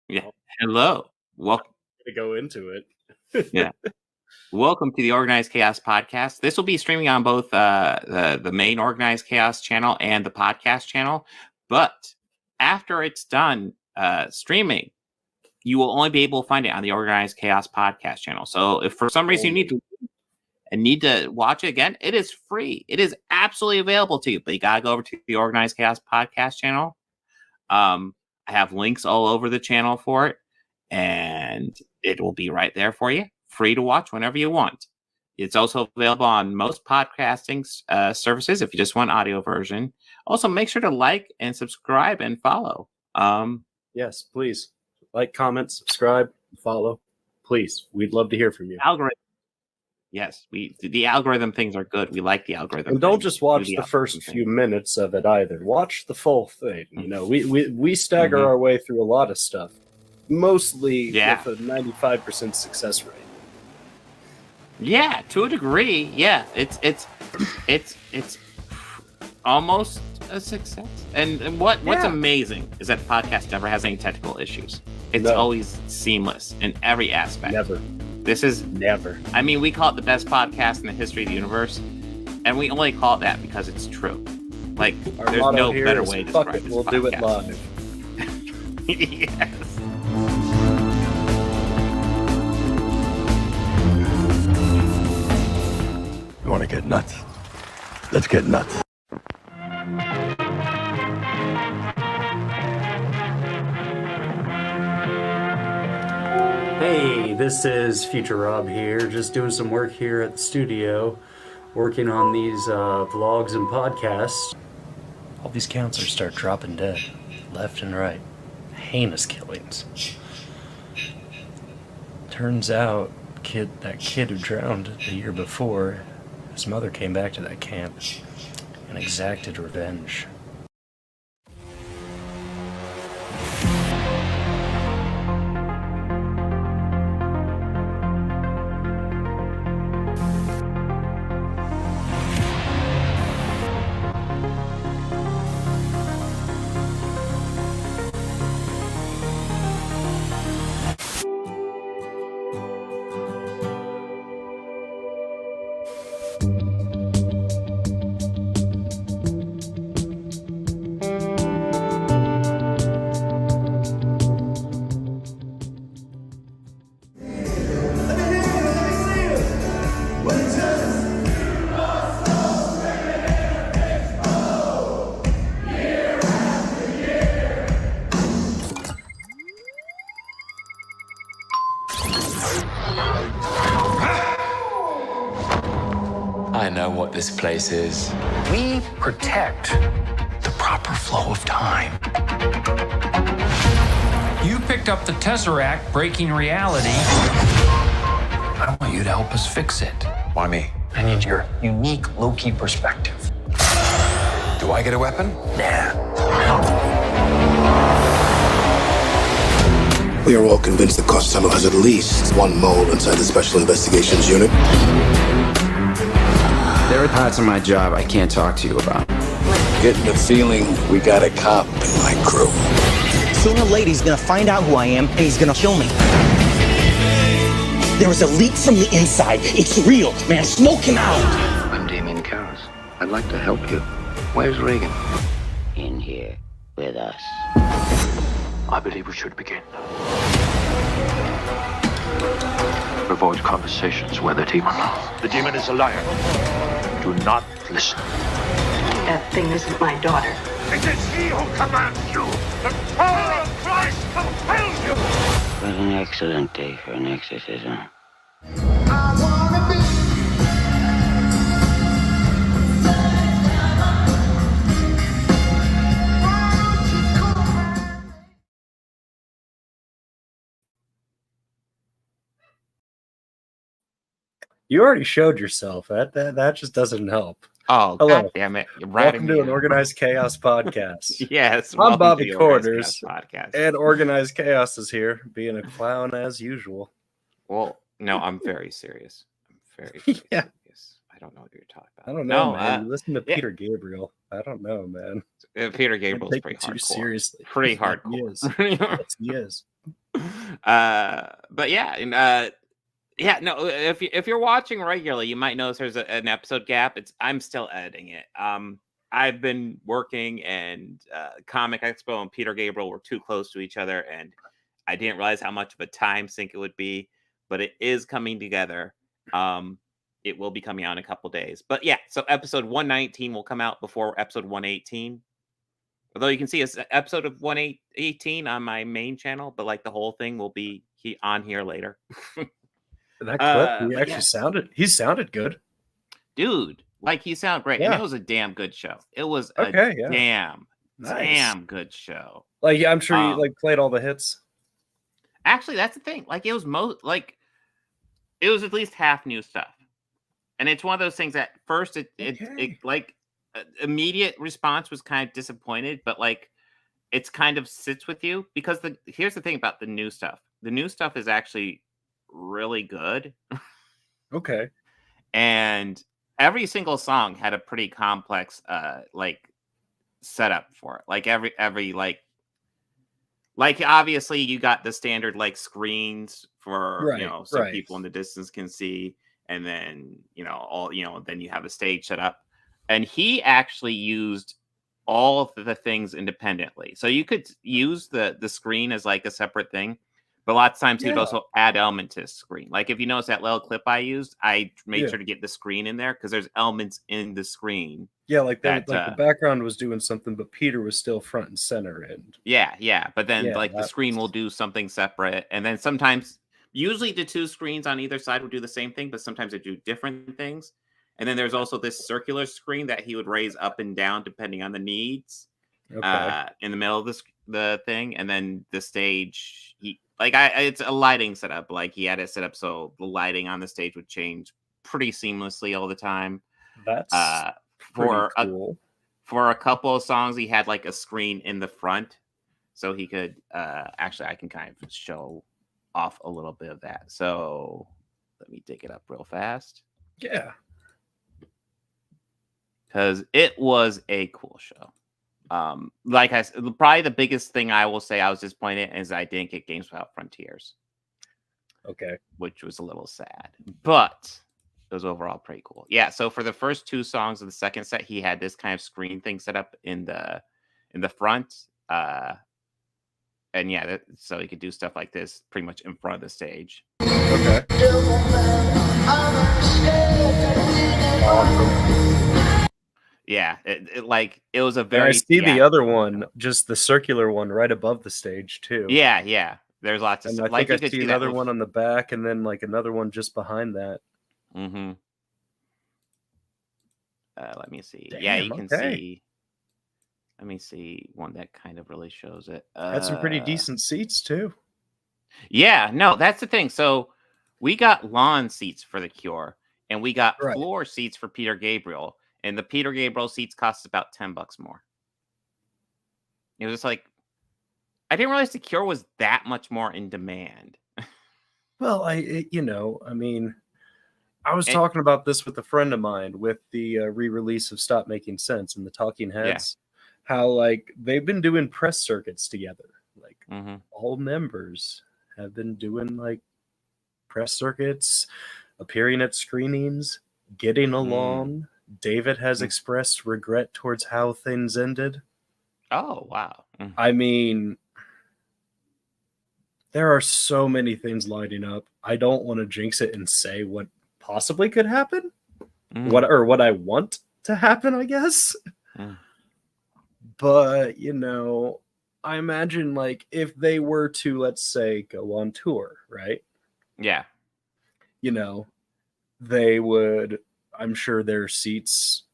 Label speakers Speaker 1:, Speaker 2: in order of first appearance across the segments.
Speaker 1: Yeah. Hello. Welcome.
Speaker 2: To go into it.
Speaker 1: Yeah. Welcome to the Organized Chaos podcast. This will be streaming on both the main Organized Chaos channel and the podcast channel. But after it's done streaming, you will only be able to find it on the Organized Chaos podcast channel. So if for some reason you need to watch it again, it is free. It is absolutely available to you. But you gotta go over to the Organized Chaos podcast channel. I have links all over the channel for it, and it will be right there for you, free to watch whenever you want. It's also available on most podcasting services if you just want audio version. Also, make sure to like and subscribe and follow.
Speaker 2: Yes, please. Like, comment, subscribe, follow. Please. We'd love to hear from you.
Speaker 1: Algorithm. Yes, the algorithm things are good. We like the algorithm.
Speaker 2: And don't just watch the first few minutes of it either. Watch the full thing. You know, we stagger our way through a lot of stuff, mostly with a 95% success rate.
Speaker 1: Yeah, to a degree. Yeah, it's almost a success. And what's amazing is that the podcast never has any technical issues. It's always seamless in every aspect.
Speaker 2: Never.
Speaker 1: This is
Speaker 2: never.
Speaker 1: I mean, we call it the best podcast in the history of the universe, and we only call it that because it's true. Like,
Speaker 2: our
Speaker 1: there's no better way to describe this
Speaker 2: We'll
Speaker 1: podcast.
Speaker 2: do it live.
Speaker 1: Yes.
Speaker 3: You want to get nuts? Let's get nuts.
Speaker 4: Hey, this is Future Rob here, just doing some work here at the studio, working on these vlogs and podcasts. All these counselors start dropping dead, left and right. Heinous killings. Turns out, that kid who drowned the year before, his mother came back to that camp and exacted revenge.
Speaker 5: I know what this place is.
Speaker 6: We protect the proper flow of time.
Speaker 7: You picked up the Tesseract, breaking reality.
Speaker 6: I want you to help us fix it.
Speaker 5: Why me?
Speaker 6: I need your unique Loki perspective.
Speaker 5: Do I get a weapon?
Speaker 6: Nah.
Speaker 8: We are all convinced that Costello has at least one mole inside the Special Investigations Unit.
Speaker 9: There are parts of my job I can't talk to you about.
Speaker 8: Getting the feeling we got a cop in my crew.
Speaker 10: Sooner or later, he's gonna find out who I am, and he's gonna kill me. There is a leak from the inside. It's real, man. Smoke him out.
Speaker 11: I'm Damien Karras. I'd like to help you. Where's Reagan?
Speaker 12: In here with us.
Speaker 11: I believe we should begin. Avoid conversations with the demon. The demon is a liar. Do not listen.
Speaker 13: That thing isn't my daughter.
Speaker 11: It is he who commands you. The power of Christ compels you.
Speaker 12: What an excellent day for an exorcism.
Speaker 2: You already showed yourself. That just doesn't help.
Speaker 1: Oh,
Speaker 2: hello!
Speaker 1: God damn it! You're
Speaker 2: Welcome to an Organized Chaos podcast.
Speaker 1: Yes,
Speaker 2: I'm Bobby Corners, and Organized Chaos is here, being a clown as usual.
Speaker 1: Well, no, I'm very serious. I'm very serious. I don't know what you're talking about.
Speaker 2: I don't know, man. You listen to Peter Gabriel. I don't know, man.
Speaker 1: Peter Gabriel's pretty hardcore.
Speaker 2: Too seriously.
Speaker 1: Pretty hardcore.
Speaker 2: He is. Yes, he is.
Speaker 1: But yeah, and yeah, no. If you're watching regularly, you might notice there's an episode gap. I'm still editing it. I've been working, and Comic Expo and Peter Gabriel were too close to each other, and I didn't realize how much of a time sink it would be. But it is coming together. It will be coming out in a couple days. But yeah, so episode 119 will come out before episode 118. Although you can see an episode of 118 on my main channel, but like the whole thing will be on here later.
Speaker 2: That clip, he sounded good.
Speaker 1: Dude, like he sounded great.
Speaker 2: Yeah.
Speaker 1: And it was a damn good show. It was a damn good show.
Speaker 2: Like, I'm sure you like played all the hits.
Speaker 1: Actually, that's the thing. Like, it was it was at least half new stuff. And it's one of those things at first it like immediate response was kind of disappointed, but like it's kind of sits with you because here's the thing about the new stuff. The new stuff is actually really good.
Speaker 2: Okay.
Speaker 1: And every single song had a pretty complex like setup for it. Like every like obviously you got the standard like screens for so people in the distance can see, and then then you have a stage set up. And he actually used all of the things independently. So you could use the screen as like a separate thing, but a lot of times he would also add element to the screen. Like if you notice that little clip I used, I made sure to get the screen in there because there's elements in the screen.
Speaker 2: Yeah, like the background was doing something, but Peter was still front and center. And
Speaker 1: yeah. But then the screen will do something separate, and then sometimes, usually the two screens on either side would do the same thing, but sometimes they do different things. And then there's also this circular screen that he would raise up and down depending on the needs. Okay. In the middle of the thing, and then the stage, it's a lighting setup. Like he had it set up so the lighting on the stage would change pretty seamlessly all the time.
Speaker 2: That's cool.
Speaker 1: For a couple of songs, he had like a screen in the front, so he could actually I can kind of show off a little bit of that. So let me dig it up real fast.
Speaker 2: Yeah.
Speaker 1: Because it was a cool show. Like I said, probably the biggest thing I will say I was disappointed is I didn't get Games Without Frontiers.
Speaker 2: Okay.
Speaker 1: Which was a little sad. But it was overall pretty cool. Yeah, so for the first two songs of the second set, he had this kind of screen thing set up in the front. And yeah, so he could do stuff like this pretty much in front of the stage.
Speaker 2: Okay.
Speaker 1: Yeah, it was a very.
Speaker 2: And I see the other one, just the circular one, right above the stage too.
Speaker 1: Yeah. There's lots of stuff.
Speaker 2: I think I see another one on the back, and then like another one just behind that.
Speaker 1: Mm-hmm. Let me see. Damn, you can see. Let me see one that kind of really shows it.
Speaker 2: Had some pretty decent seats too.
Speaker 1: Yeah, no, that's the thing. So we got lawn seats for The Cure, and we got floor seats for Peter Gabriel. And the Peter Gabriel seats cost about $10 more. It was just like, I didn't realize The Cure was that much more in demand.
Speaker 2: Well, I was talking about this with a friend of mine with the re-release of Stop Making Sense and the Talking Heads. How like they've been doing press circuits together. Like all members have been doing like press circuits, appearing at screenings, getting along. David has expressed regret towards how things ended.
Speaker 1: Oh, wow.
Speaker 2: I mean, there are so many things lining up. I don't want to jinx it and say what possibly could happen. What I want to happen, I guess. But, I imagine like if they were to, let's say, go on tour, right?
Speaker 1: Yeah.
Speaker 2: They would, I'm sure their seats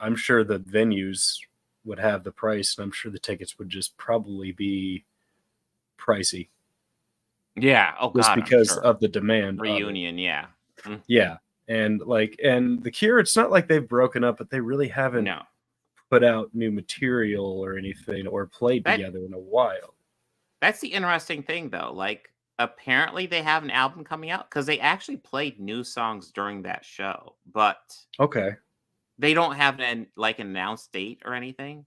Speaker 2: I'm sure the venues would have the price, and I'm sure the tickets would just probably be pricey.
Speaker 1: Yeah. Oh,
Speaker 2: just
Speaker 1: God,
Speaker 2: because of the demand.
Speaker 1: Reunion, yeah.
Speaker 2: Yeah. And The Cure, it's not like they've broken up, but they really haven't put out new material or anything or played together in a while.
Speaker 1: That's the interesting thing, though. Like, apparently they have an album coming out because they actually played new songs during that show, but
Speaker 2: Okay.
Speaker 1: they don't have an announced date or anything.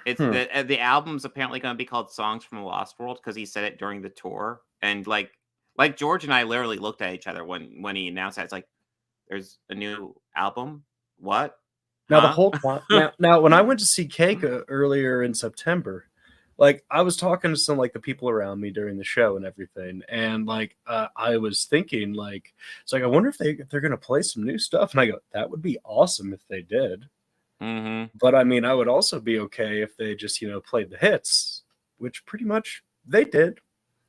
Speaker 1: It's the album's apparently going to be called Songs from the Lost World because he said it during the tour, and like George and I literally looked at each other when he announced that. It's like, there's a new album. What?
Speaker 2: Now the whole time. Now when I went to see Cake earlier in September, like I was talking to some like the people around me during the show and everything, and like I was thinking like it's like I wonder if they're gonna play some new stuff, and I go that would be awesome if they did.
Speaker 1: Mm-hmm.
Speaker 2: But I mean, I would also be okay if they just played the hits, which pretty much they did.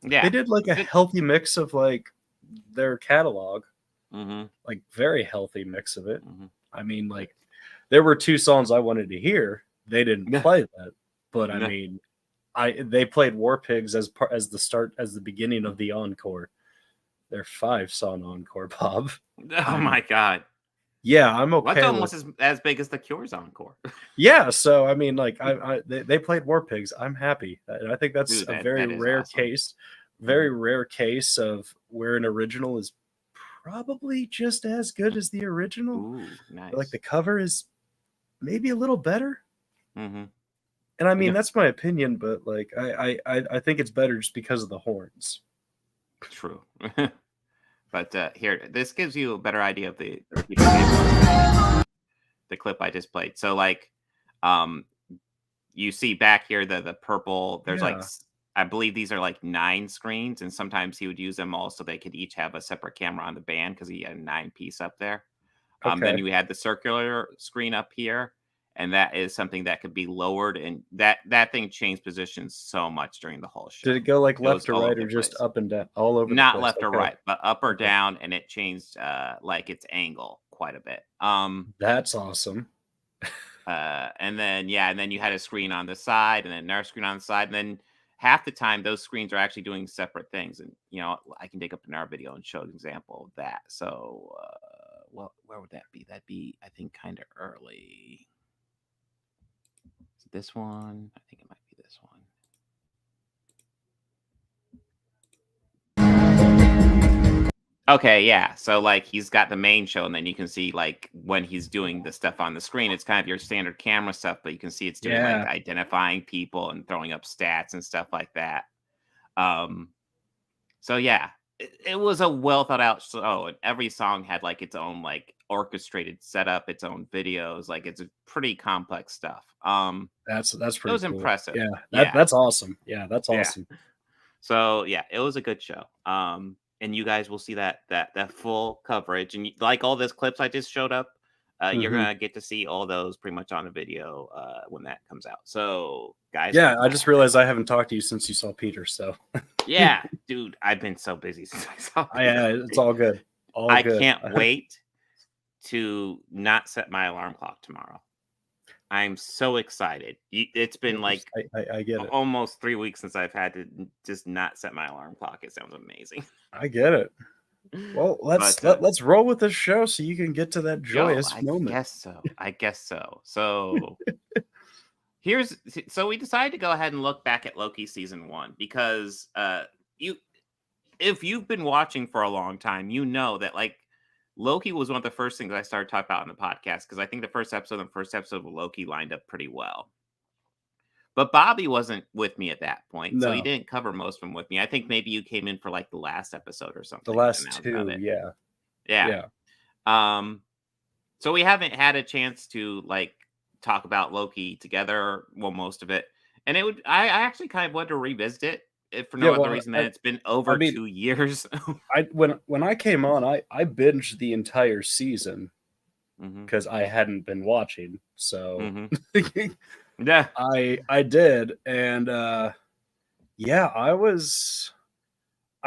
Speaker 1: Yeah,
Speaker 2: they did like a healthy mix of like their catalog, like very healthy mix of it. I mean, like there were 2 songs I wanted to hear. They didn't play that, but I mean, they played War Pigs as the beginning of the encore. Their 5-song encore, Bob.
Speaker 1: Oh my god.
Speaker 2: Yeah, I'm okay.
Speaker 1: That's almost as big as the Cure's encore.
Speaker 2: Yeah, so I mean, like they played War Pigs. I'm happy, and I think that's a very rare case. Very rare case of where an original is probably just as good as the original.
Speaker 1: Ooh, nice.
Speaker 2: Like the cover is maybe a little better.
Speaker 1: Mm-hmm.
Speaker 2: And I mean, that's my opinion, but like I think it's better just because of the horns.
Speaker 1: True. But here, this gives you a better idea of the clip I just played. So like, you see back here the purple. There's like, I believe these are like 9 screens, and sometimes he would use them all so they could each have a separate camera on the band because he had a 9-piece up there. Then you had the circular screen up here, and that is something that could be lowered, and that thing changed positions so much during the whole show.
Speaker 2: Did it go like left to right or just up and down, all over?
Speaker 1: Not left or right, but up or down, and it changed like its angle quite a bit.
Speaker 2: That's awesome.
Speaker 1: And then you had a screen on the side, and then another screen on the side, and then half the time those screens are actually doing separate things. And I can take up another video and show an example of that. So well, where would that be? That'd be, I think, kind of early. Is it this one? I think it might be this one. Okay, yeah. So like he's got the main show, and then you can see like when he's doing the stuff on the screen, it's kind of your standard camera stuff, but you can see it's doing like identifying people and throwing up stats and stuff like that. So yeah, it was a well thought out show, and every song had like its own like orchestrated setup, its own videos. Like it's a pretty complex stuff.
Speaker 2: That's pretty.
Speaker 1: It was
Speaker 2: cool.
Speaker 1: impressive.
Speaker 2: Yeah, that's awesome. Yeah, that's awesome.
Speaker 1: So yeah, it was a good show. And you guys will see that full coverage, and like all those clips I just showed up, you're gonna get to see all those pretty much on a video when that comes out. So guys,
Speaker 2: I just realized I haven't talked to you since you saw Peter. So
Speaker 1: yeah, dude, I've been so busy since I saw Peter.
Speaker 2: Yeah, it's all good.
Speaker 1: I can't wait to not set my alarm clock tomorrow. I'm so excited. It's been like
Speaker 2: I get it.
Speaker 1: Almost 3 weeks since I've had to just not set my alarm clock. It sounds amazing.
Speaker 2: I get it. Well, let's roll with this show so you can get to that joyous moment.
Speaker 1: I guess so. So so we decided to go ahead and look back at Loki season 1 because if you've been watching for a long time, you know that like Loki was one of the first things I started talking about on the podcast because I think the first episode of Loki lined up pretty well. But Bobby wasn't with me at that point, so he didn't cover most of them with me. I think maybe you came in for like the last episode or something.
Speaker 2: The last 2, yeah.
Speaker 1: So we haven't had a chance to like talk about Loki together, well, most of it. And I actually kind of wanted to revisit it. If for no other reason than it's been over 2 years.
Speaker 2: When I came on, I binged the entire season because I hadn't been watching. So
Speaker 1: yeah,
Speaker 2: I did, and I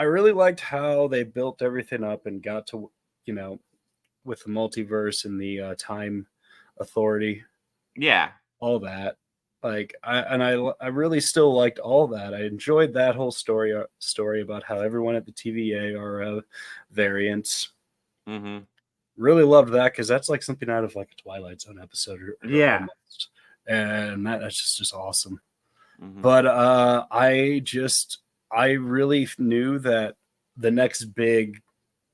Speaker 2: really liked how they built everything up and got to with the multiverse and the time authority.
Speaker 1: Yeah,
Speaker 2: all that. Like I really still liked all that. I enjoyed that whole story about how everyone at the TVA are variants. Really loved that because that's like something out of like a Twilight Zone episode. Almost. And that's just awesome. But I I really knew that the next big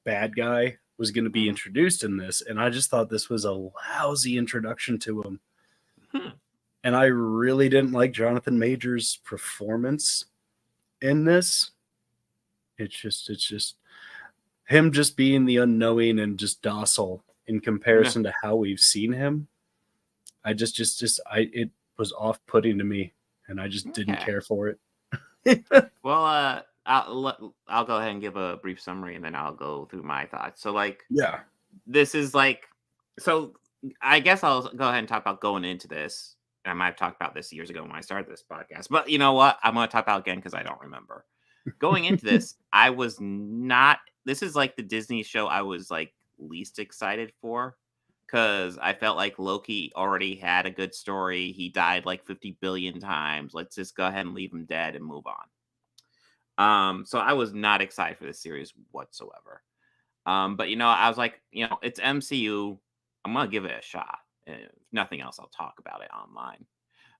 Speaker 2: bad guy was going to be introduced in this, and I just thought this was a lousy introduction to him. And I really didn't like Jonathan Majors' performance in this. It's just him just being the unknowing and just docile in comparison to how we've seen him. It was off-putting to me, and I just didn't care for it.
Speaker 1: Well, I'll go ahead and give a brief summary, and then I'll go through my thoughts. So, like,
Speaker 2: yeah,
Speaker 1: this is like, so I guess I'll go ahead and talk about going into this. And I might have talked about this years ago when I started this podcast, but you know what? I'm going to talk about it again because I don't remember. Going into this, I was not. This is like the Disney show I was like least excited for, because I felt like Loki already had a good story. He died like 50 billion times. Let's just go ahead and leave him dead and move on. So I was not excited for this series whatsoever. But I was like, it's MCU. I'm gonna give it a shot. If nothing else, I'll talk about it online.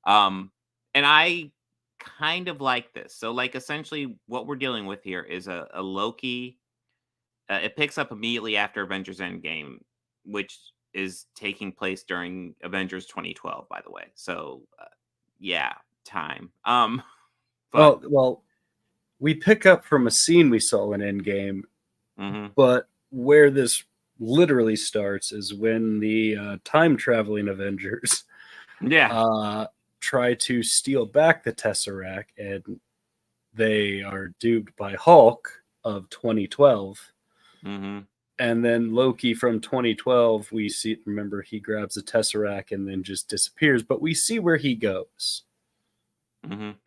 Speaker 1: And I kind of like this. So, like, essentially, what we're dealing with here is a Loki. It picks up immediately after Avengers Endgame, which is taking place during Avengers 2012, by the way. So, yeah, time.
Speaker 2: Well, we pick up from a scene we saw in Endgame, but where this literally starts is when the time traveling Avengers try to steal back the Tesseract, and they are duped by Hulk of 2012. And then Loki from 2012, remember, he grabs the Tesseract and then just disappears, but we see where he goes.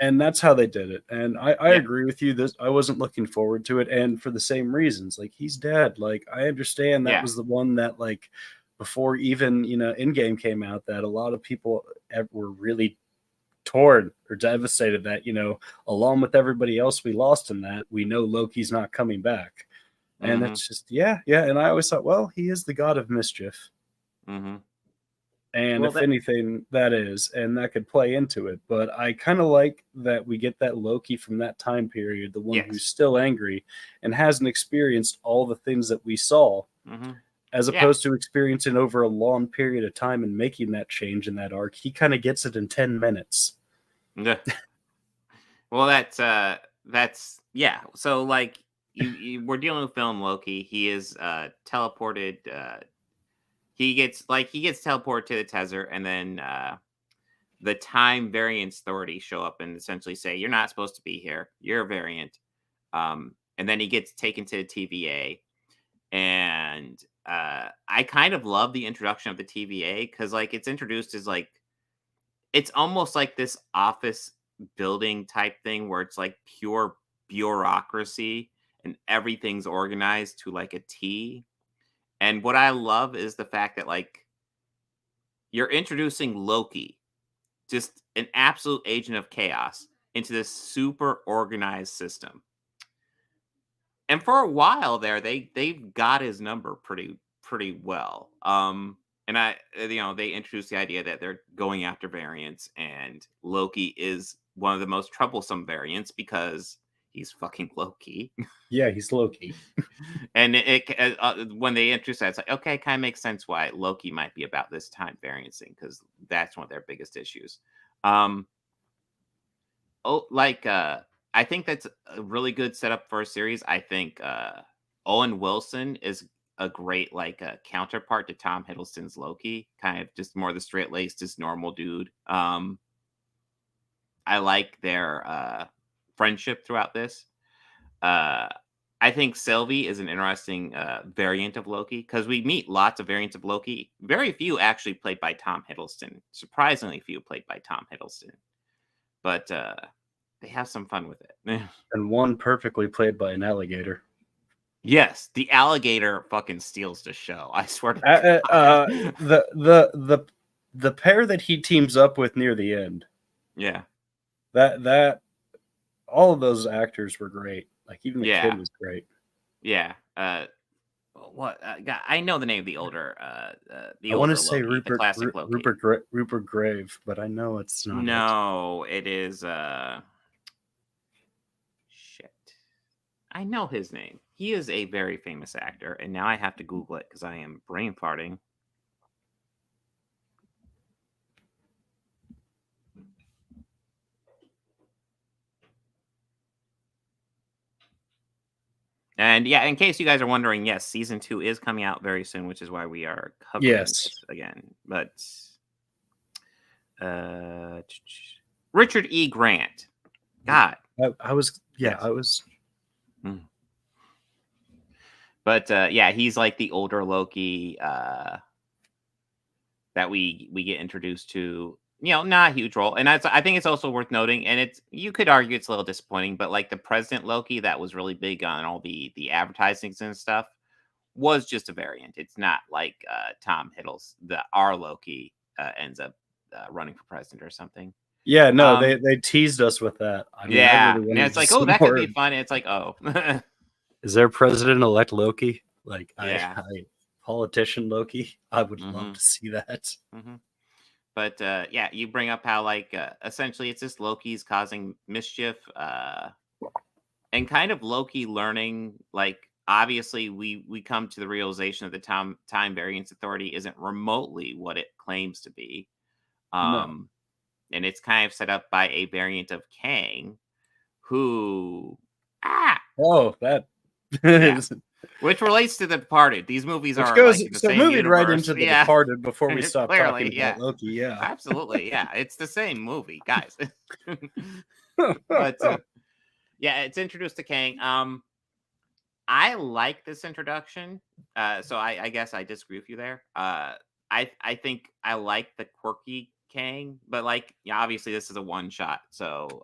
Speaker 2: And that's how they did it. And I agree with you. I wasn't looking forward to it. And for the same reasons, like, he's dead. Like, I understand that was the one that, like, before even, Endgame came out, that a lot of people were really torn or devastated that, along with everybody else we lost in that, we know Loki's not coming back. And it's just, yeah. And I always thought, well, he is the god of mischief. And if anything, that is, and that could play into it. But I kind of like that we get that Loki from that time period, the one who's still angry and hasn't experienced all the things that we saw, as opposed to experiencing over a long period of time and making that change in that arc. He kind of gets it in 10 minutes.
Speaker 1: Yeah. Well, that's so, like, we're dealing with film Loki. He is teleported. He gets teleported to the Tether, and then the Time Variance Authority show up and essentially say, "You're not supposed to be here. You're a variant." And then he gets taken to the TVA, and I kind of love the introduction of the TVA, because, like, it's introduced as, like, it's almost like this office building type thing where it's like pure bureaucracy and everything's organized to like a T. And what I love is the fact that, like, you're introducing Loki, just an absolute agent of chaos, into this super organized system. And for a while there, they've got his number pretty well. And they introduced the idea that they're going after variants, and Loki is one of the most troublesome variants because he's fucking Loki.
Speaker 2: Yeah, he's Loki.
Speaker 1: And when they introduce that, it's like, okay, kind of makes sense why Loki might be about this time variancing, because that's one of their biggest issues. I think that's a really good setup for a series. I think Owen Wilson is a great counterpart to Tom Hiddleston's Loki, kind of just more the straight-laced, just normal dude. I like their friendship throughout this. I think Sylvie is an interesting variant of Loki, because we meet lots of variants of Loki. Very few actually played by Tom Hiddleston. Surprisingly few played by Tom Hiddleston. But they have some fun with it.
Speaker 2: And one perfectly played by an alligator.
Speaker 1: Yes, the alligator fucking steals the show. I swear to God.
Speaker 2: The pair that he teams up with near the end.
Speaker 1: Yeah.
Speaker 2: That all of those actors were great. Like, even the kid was great.
Speaker 1: Yeah. I know the name of the older.
Speaker 2: I want to say
Speaker 1: Loki, the classic Loki.
Speaker 2: Rupert Grave, but I know it's not.
Speaker 1: No, it is. Shit. I know his name. He is a very famous actor, and now I have to Google it because I am brain farting. And yeah, in case you guys are wondering, yes, season 2 is coming out very soon, which is why we are covering this again. But Richard E. Grant. God.
Speaker 2: I was.
Speaker 1: But yeah, he's like the older Loki that we get introduced to. Not a huge role. And I think it's also worth noting, and you could argue it's a little disappointing, but like the President Loki that was really big on all the advertisings and stuff was just a variant. It's not like Tom Hiddleston, our Loki ends up running for president or something.
Speaker 2: Yeah, no, they teased us with that. I mean,
Speaker 1: yeah, and it's like, oh, that could be fun. And it's like, oh,
Speaker 2: is there President-elect Loki? Like,
Speaker 1: yeah.
Speaker 2: I politician Loki. I would love to see that.
Speaker 1: But yeah, you bring up how like essentially it's just Loki's causing mischief, and kind of Loki learning. Like obviously, we come to the realization that the time variance authority isn't remotely what it claims to be.
Speaker 2: No.
Speaker 1: And it's kind of set up by a variant of Kang, who
Speaker 2: that
Speaker 1: which relates to The Departed. These movies are
Speaker 2: goes
Speaker 1: like in the
Speaker 2: so
Speaker 1: same
Speaker 2: moving
Speaker 1: universe.
Speaker 2: right into The Departed before we stop
Speaker 1: Clearly,
Speaker 2: talking about Loki. Yeah,
Speaker 1: absolutely, yeah, it's the same movie, guys. But yeah, it's introduced to Kang. I like this introduction. So I guess I disagree with you there. I think I like the quirky Kang, but like, yeah, obviously this is a one shot, so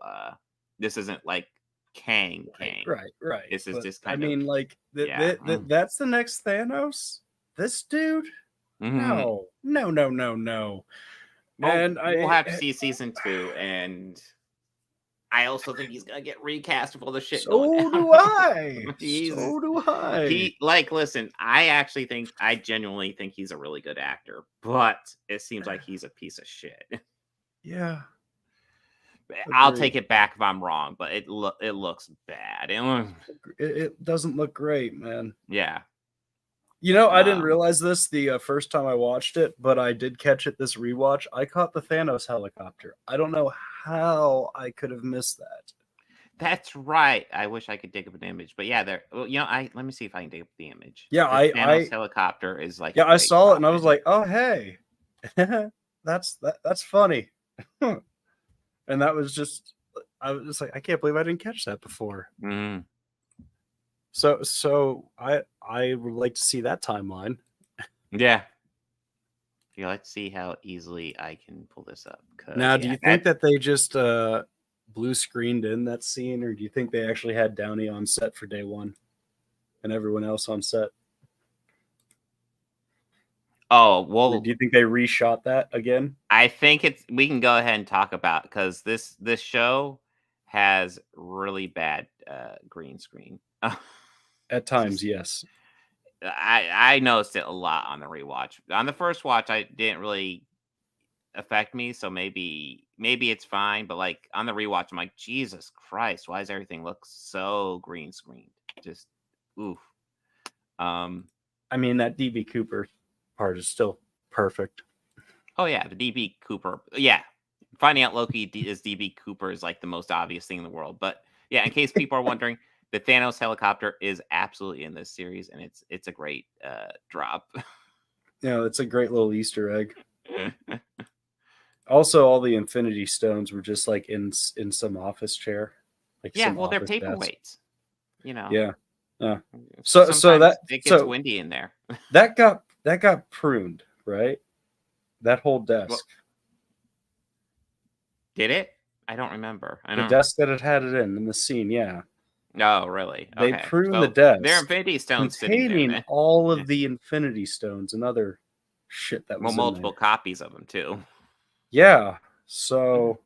Speaker 1: this isn't like Kang.
Speaker 2: Right.
Speaker 1: This is just
Speaker 2: kind of. I mean, like, that's the next Thanos. This dude. No.
Speaker 1: Well, and we'll have to see season 2, and I also think he's gonna get recast with all the shit going down.
Speaker 2: So do I.
Speaker 1: Listen, I genuinely think he's a really good actor, but it seems like he's a piece of shit.
Speaker 2: Yeah.
Speaker 1: I'll take it back if I'm wrong, but it looks bad.
Speaker 2: It doesn't look great, man.
Speaker 1: Yeah.
Speaker 2: I didn't realize this the first time I watched it, but I did catch it this rewatch. I caught the Thanos helicopter. I don't know how I could have missed that.
Speaker 1: That's right. I wish I could dig up an image, but yeah, there. Well, let me see if I can dig up the image.
Speaker 2: Yeah,
Speaker 1: the Thanos helicopter is like.
Speaker 2: Yeah, I saw it and I was like, oh hey, that's funny, and that was just. I was just like, I can't believe I didn't catch that before. So I would like to see that timeline.
Speaker 1: Yeah. Let's see how easily I can pull this up.
Speaker 2: Now, do you think that they just blue screened in that scene, or do you think they actually had Downey on set for day one and everyone else on set?
Speaker 1: Oh, well,
Speaker 2: or do you think they reshot that again?
Speaker 1: I think we can go ahead and talk about, because this show has really bad green screen.
Speaker 2: At times, yes.
Speaker 1: I noticed it a lot on the rewatch. On the first watch, I didn't really affect me, so maybe it's fine. But like on the rewatch, I'm like, Jesus Christ, why does everything look so green screened? Just oof.
Speaker 2: I mean, that DB Cooper part is still perfect.
Speaker 1: Oh yeah, the DB Cooper. Yeah, finding out Loki is DB Cooper is like the most obvious thing in the world. But yeah, in case people are wondering. The Thanos helicopter is absolutely in this series, and it's a great drop.
Speaker 2: Yeah, it's a great little Easter egg. Also, all the Infinity Stones were just like in some office chair. Like
Speaker 1: they're paperweights.
Speaker 2: Yeah.
Speaker 1: So that it gets windy in there.
Speaker 2: that got pruned, right? That whole desk.
Speaker 1: Did it? I don't remember.
Speaker 2: The desk that it had it in the scene, yeah.
Speaker 1: Oh, really?
Speaker 2: They pruned the desk.
Speaker 1: There are Infinity Stones
Speaker 2: containing all of the Infinity Stones and other shit that was
Speaker 1: multiple copies of them too.
Speaker 2: Yeah. So,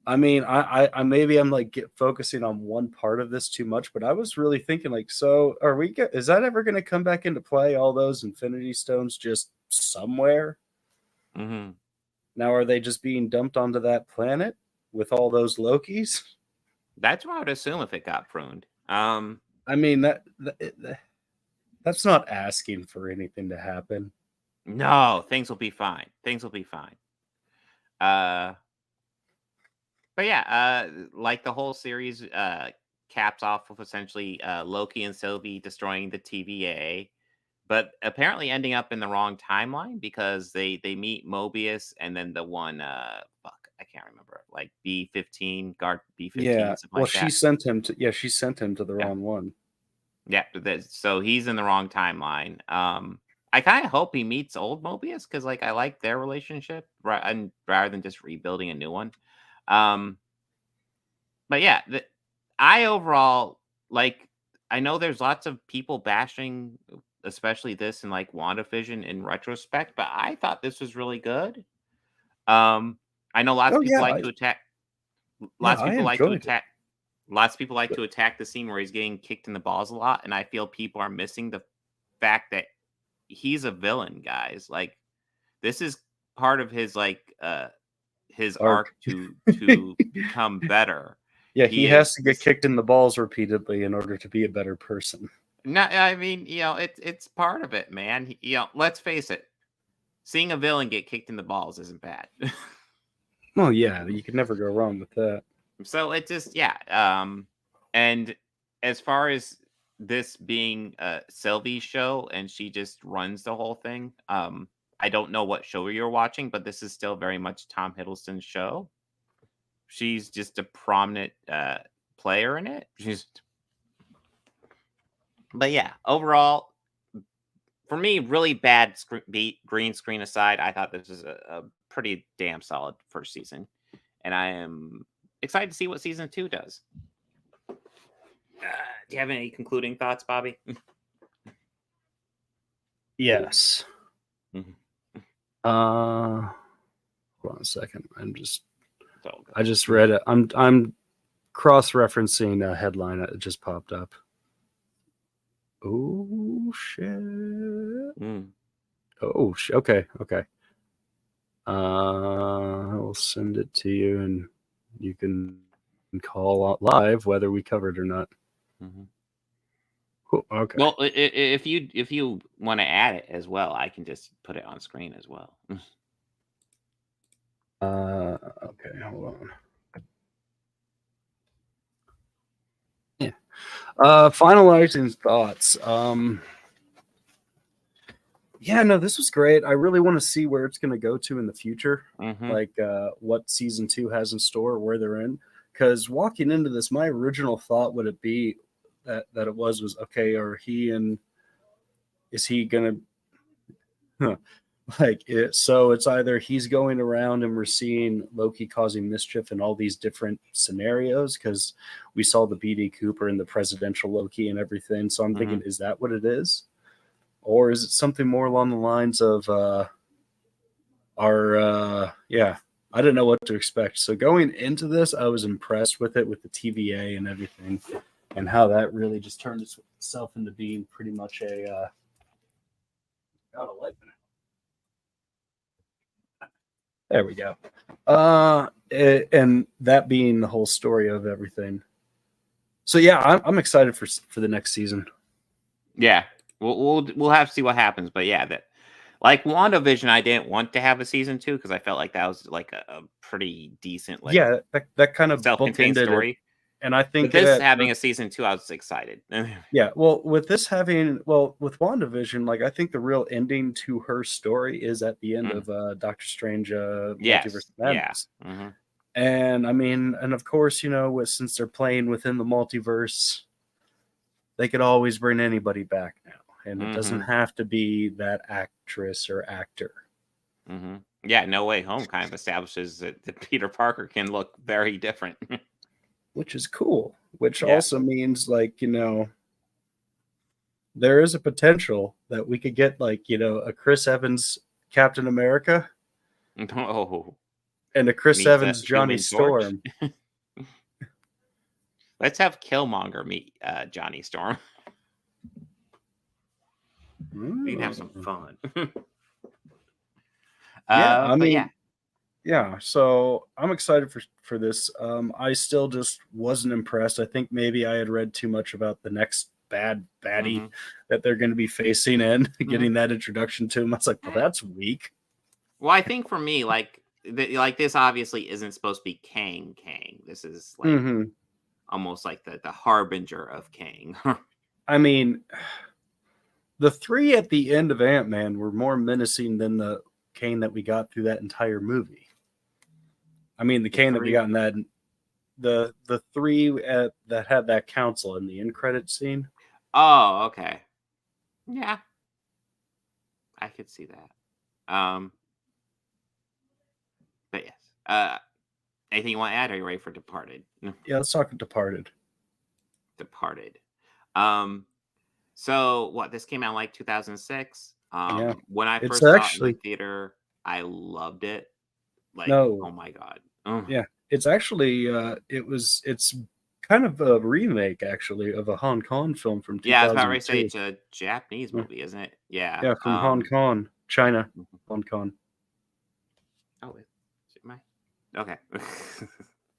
Speaker 2: I mean, I maybe I'm like focusing on one part of this too much, but I was really thinking like, so is that ever going to come back into play? All those Infinity Stones just somewhere?
Speaker 1: Mm-hmm.
Speaker 2: Now, are they just being dumped onto that planet with all those Lokis?
Speaker 1: That's what I would assume if it got pruned.
Speaker 2: I mean that's not asking for anything to happen.
Speaker 1: No, things will be fine. Things will be fine. But yeah, like the whole series caps off with essentially Loki and Sylvie destroying the TVA, but apparently ending up in the wrong timeline because they meet Mobius and then the one I can't remember, like B-15, guard B-15,
Speaker 2: Yeah.
Speaker 1: something
Speaker 2: Well,
Speaker 1: like
Speaker 2: she
Speaker 1: that.
Speaker 2: sent him to the wrong one.
Speaker 1: Yeah, so he's in the wrong timeline. I kind of hope he meets old Mobius because, like, I like their relationship, right? And rather than just rebuilding a new one. But yeah, I overall like. I know there's lots of people bashing, especially this and like WandaVision in retrospect, but I thought this was really good. I know lots of people like to attack. Lots of
Speaker 2: I
Speaker 1: people like to
Speaker 2: enjoyed it.
Speaker 1: attack. Lots of people like to attack the scene where he's getting kicked in the balls a lot, and I feel people are missing the fact that he's a villain, guys. Like, this is part of his his arc to become better.
Speaker 2: Yeah, he has to get kicked in the balls repeatedly in order to be a better person.
Speaker 1: No, I mean, it's part of it, man. Let's face it. Seeing a villain get kicked in the balls isn't bad.
Speaker 2: Well, yeah, you could never go wrong with that.
Speaker 1: So it just, and as far as this being Sylvie's show and she just runs the whole thing, I don't know what show you're watching, but this is still very much Tom Hiddleston's show. She's just a prominent player in it. But yeah, overall, for me, really bad green screen aside, I thought this was a pretty damn solid first season, and I am excited to see what season 2 does. Do you have any concluding thoughts, Bobby?
Speaker 2: Yes. Hold on a second. I just read it. I'm cross-referencing a headline that just popped up. Oh shit. Oh, okay. I'll send it to you and you can call out live whether we covered or not. Cool. Okay.
Speaker 1: Well, if you want to add it as well, I can just put it on screen as well.
Speaker 2: Okay, hold on. Yeah. Finalizing thoughts. Yeah, no, this was great. I really want to see where it's going to go to in the future, like what season 2 has in store, where they're in. Because walking into this, my original thought would it be that it was okay, is he going to like it? So it's either he's going around and we're seeing Loki causing mischief in all these different scenarios because we saw the BD Cooper and the presidential Loki and everything. So I'm thinking, is that what it is? Or is it something more along the lines of I didn't know what to expect. So going into this, I was impressed with it, with the TVA and everything, and how that really just turned itself into being pretty much a there we go. And that being the whole story of everything. So yeah, I'm excited for the next season.
Speaker 1: Yeah. We'll have to see what happens, but yeah, that like WandaVision, I didn't want to have a season 2 because I felt like that was like a pretty decent, like
Speaker 2: that kind of
Speaker 1: self-contained story.
Speaker 2: And I think
Speaker 1: with this having a season 2, I was excited.
Speaker 2: Yeah, well, with WandaVision, like I think the real ending to her story is at the end of Doctor Strange, Multiverse of Madness. And I mean, and of course, since they're playing within the multiverse, they could always bring anybody back now. And it doesn't have to be that actress or actor.
Speaker 1: Yeah, No Way Home kind of establishes that Peter Parker can look very different.
Speaker 2: Which is cool. Which also means, like, there is a potential that we could get, like, a Chris Evans Captain America.
Speaker 1: Oh.
Speaker 2: And a Chris Evans Johnny Storm.
Speaker 1: Let's have Killmonger meet Johnny Storm. We can have some fun.
Speaker 2: I mean, Yeah, so I'm excited for this. I still just wasn't impressed. I think maybe I had read too much about the next baddie that they're going to be facing and getting that introduction to him. I was like, well, that's weak.
Speaker 1: Well, I think for me, like this obviously isn't supposed to be Kang. This is like almost like the harbinger of Kang.
Speaker 2: I mean, the three at the end of Ant-Man were more menacing than the Kane that we got through that entire movie. I mean, the Kane that we got in that, the three that had that council in the end credit scene.
Speaker 1: Oh, okay. Yeah. I could see that. But yes. Anything you want to add? Are you ready for Departed?
Speaker 2: Yeah, let's talk Departed.
Speaker 1: Departed. So what? This came out like 2006.
Speaker 2: Yeah.
Speaker 1: When I first saw it in the theater, I loved it. Like, oh my god.
Speaker 2: Yeah, it's actually it's kind of a remake actually of a Hong Kong film from 2002.
Speaker 1: Yeah, I was about to say it's a Japanese movie, isn't it? Yeah.
Speaker 2: Yeah, from Hong Kong, China, Hong Kong.
Speaker 1: Oh, am I? Okay.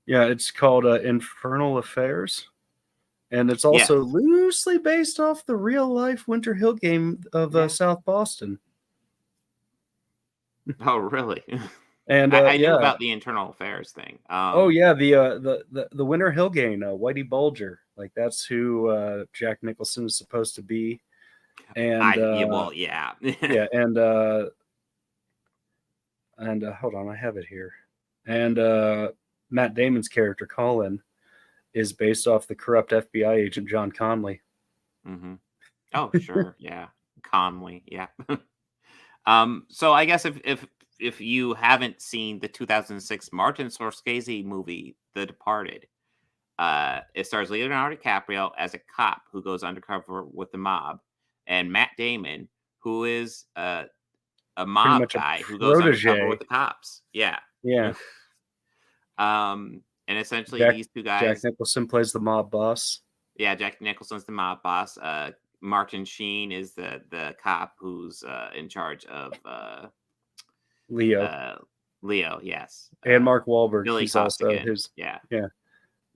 Speaker 2: Yeah, it's called Infernal Affairs, and it's also loosely based off the real life Winter Hill game of South Boston.
Speaker 1: Oh, really?
Speaker 2: And
Speaker 1: I knew about the internal affairs thing.
Speaker 2: The Winter Hill game, Whitey Bulger, like that's who Jack Nicholson is supposed to be. And
Speaker 1: yeah,
Speaker 2: and hold on, I have it here. And Matt Damon's character Colin is based off the corrupt FBI agent John Conley.
Speaker 1: Oh, sure, yeah, Conley, yeah. So I guess if you haven't seen the 2006 Martin Scorsese movie, The Departed, it stars Leonardo DiCaprio as a cop who goes undercover with the mob, and Matt Damon, who is a mob guy who goes undercover with the cops. Yeah. And essentially these two guys.
Speaker 2: Jack Nicholson plays the mob boss.
Speaker 1: Yeah, Jack Nicholson's the mob boss. Martin Sheen is the cop who's in charge of
Speaker 2: Leo,
Speaker 1: yes,
Speaker 2: and Mark Wahlberg.
Speaker 1: Billy
Speaker 2: he's also
Speaker 1: Costigan.
Speaker 2: his,
Speaker 1: yeah.
Speaker 2: Mark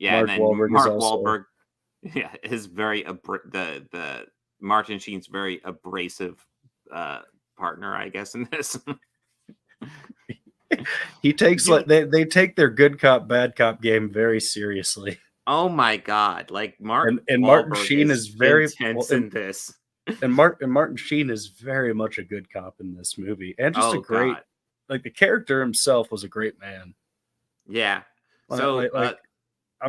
Speaker 1: And then
Speaker 2: Wahlberg
Speaker 1: Mark
Speaker 2: is also...
Speaker 1: Wahlberg, is very the Martin Sheen's very abrasive partner, I guess, in this.
Speaker 2: He takes they take their good cop bad cop game very seriously.
Speaker 1: Oh my god! Like Martin
Speaker 2: Sheen is very
Speaker 1: intense in this.
Speaker 2: And Martin Sheen is very much a good cop in this movie, and just a great, like the character himself was a great man.
Speaker 1: Yeah. So
Speaker 2: I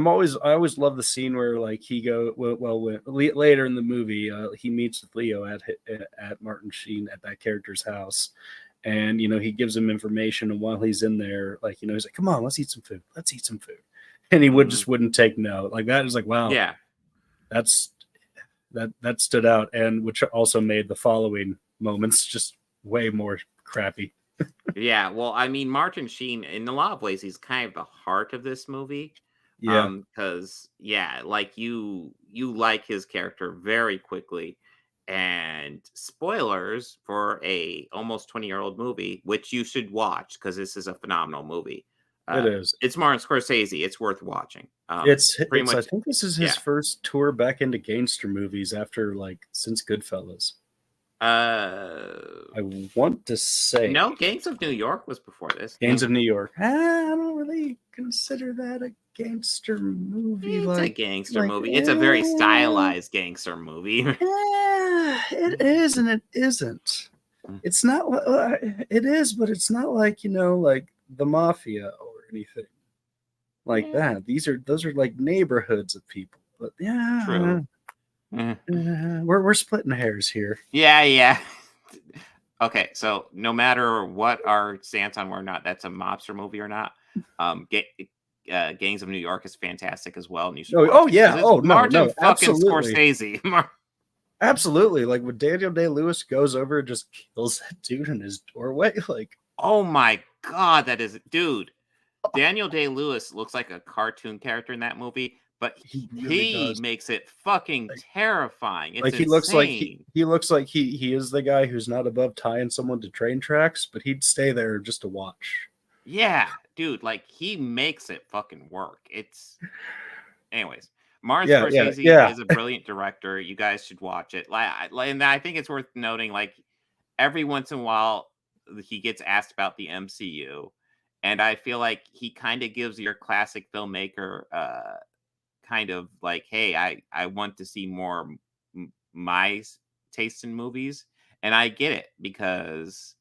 Speaker 2: always love the scene where like he later in the movie he meets with Leo at Martin Sheen at that character's house, and he gives him information, and while he's in there, like he's like, come on, let's eat some food, and he wouldn't take no. Like that is like, wow,
Speaker 1: yeah,
Speaker 2: that stood out, and which also made the following moments just way more crappy.
Speaker 1: Yeah, well, I mean, Martin Sheen, in a lot of ways, he's kind of the heart of this movie.
Speaker 2: Yeah.
Speaker 1: Because like you like his character very quickly, and spoilers for a almost 20-year-old movie, which you should watch because this is a phenomenal movie.
Speaker 2: It is.
Speaker 1: It's Martin Scorsese. It's worth watching.
Speaker 2: It's pretty much. I think this is his first tour back into gangster movies after since Goodfellas. I want to say
Speaker 1: no. Gangs of New York was before this.
Speaker 2: Gangs of New York. I don't really consider that a gangster movie.
Speaker 1: It's a gangster movie. It's a very stylized gangster movie.
Speaker 2: It is and it isn't. It's not. It is, but it's not like like the mafia or anything like that. Those are like neighborhoods of people. But yeah,
Speaker 1: true.
Speaker 2: We're splitting hairs here.
Speaker 1: Yeah. Okay, so no matter what our stance on whether or not that's a mobster movie or not, Gangs of New York is fantastic as well. And you should Martin fucking Scorsese.
Speaker 2: Absolutely, like when Daniel Day-Lewis goes over and just kills that dude in his doorway, like,
Speaker 1: oh my god, that is, dude. Daniel Day-Lewis looks like a cartoon character in that movie. But he really makes it fucking terrifying. It's
Speaker 2: he looks like he is the guy who's not above tying someone to train tracks, but he'd stay there just to watch.
Speaker 1: Yeah, dude, like he makes it fucking work. It's anyways. Martin
Speaker 2: Yeah,
Speaker 1: Scorsese is a brilliant director. You guys should watch it. And I think it's worth noting, like every once in a while, he gets asked about the MCU, and I feel like he kind of gives your classic filmmaker, kind of like, hey, I want to see more my taste in movies, and I get it because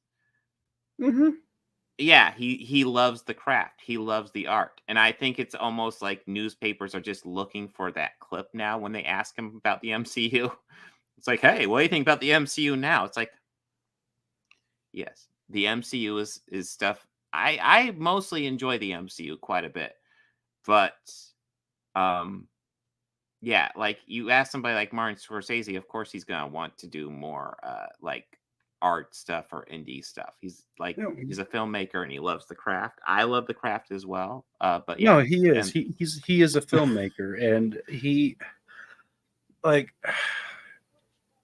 Speaker 1: yeah, he loves the craft. He loves the art. And I think it's almost like newspapers are just looking for that clip now when they ask him about the MCU. It's like, "Hey, what do you think about the MCU now?" It's like, "Yes, the MCU is stuff I mostly enjoy the MCU quite a bit. But um yeah, like you ask somebody like Martin Scorsese, of course he's gonna want to do more like art stuff or indie stuff. He's like he's a filmmaker and he loves the craft. I love the craft as well. But yeah,
Speaker 2: No, he is.
Speaker 1: and
Speaker 2: He is a filmmaker, and he like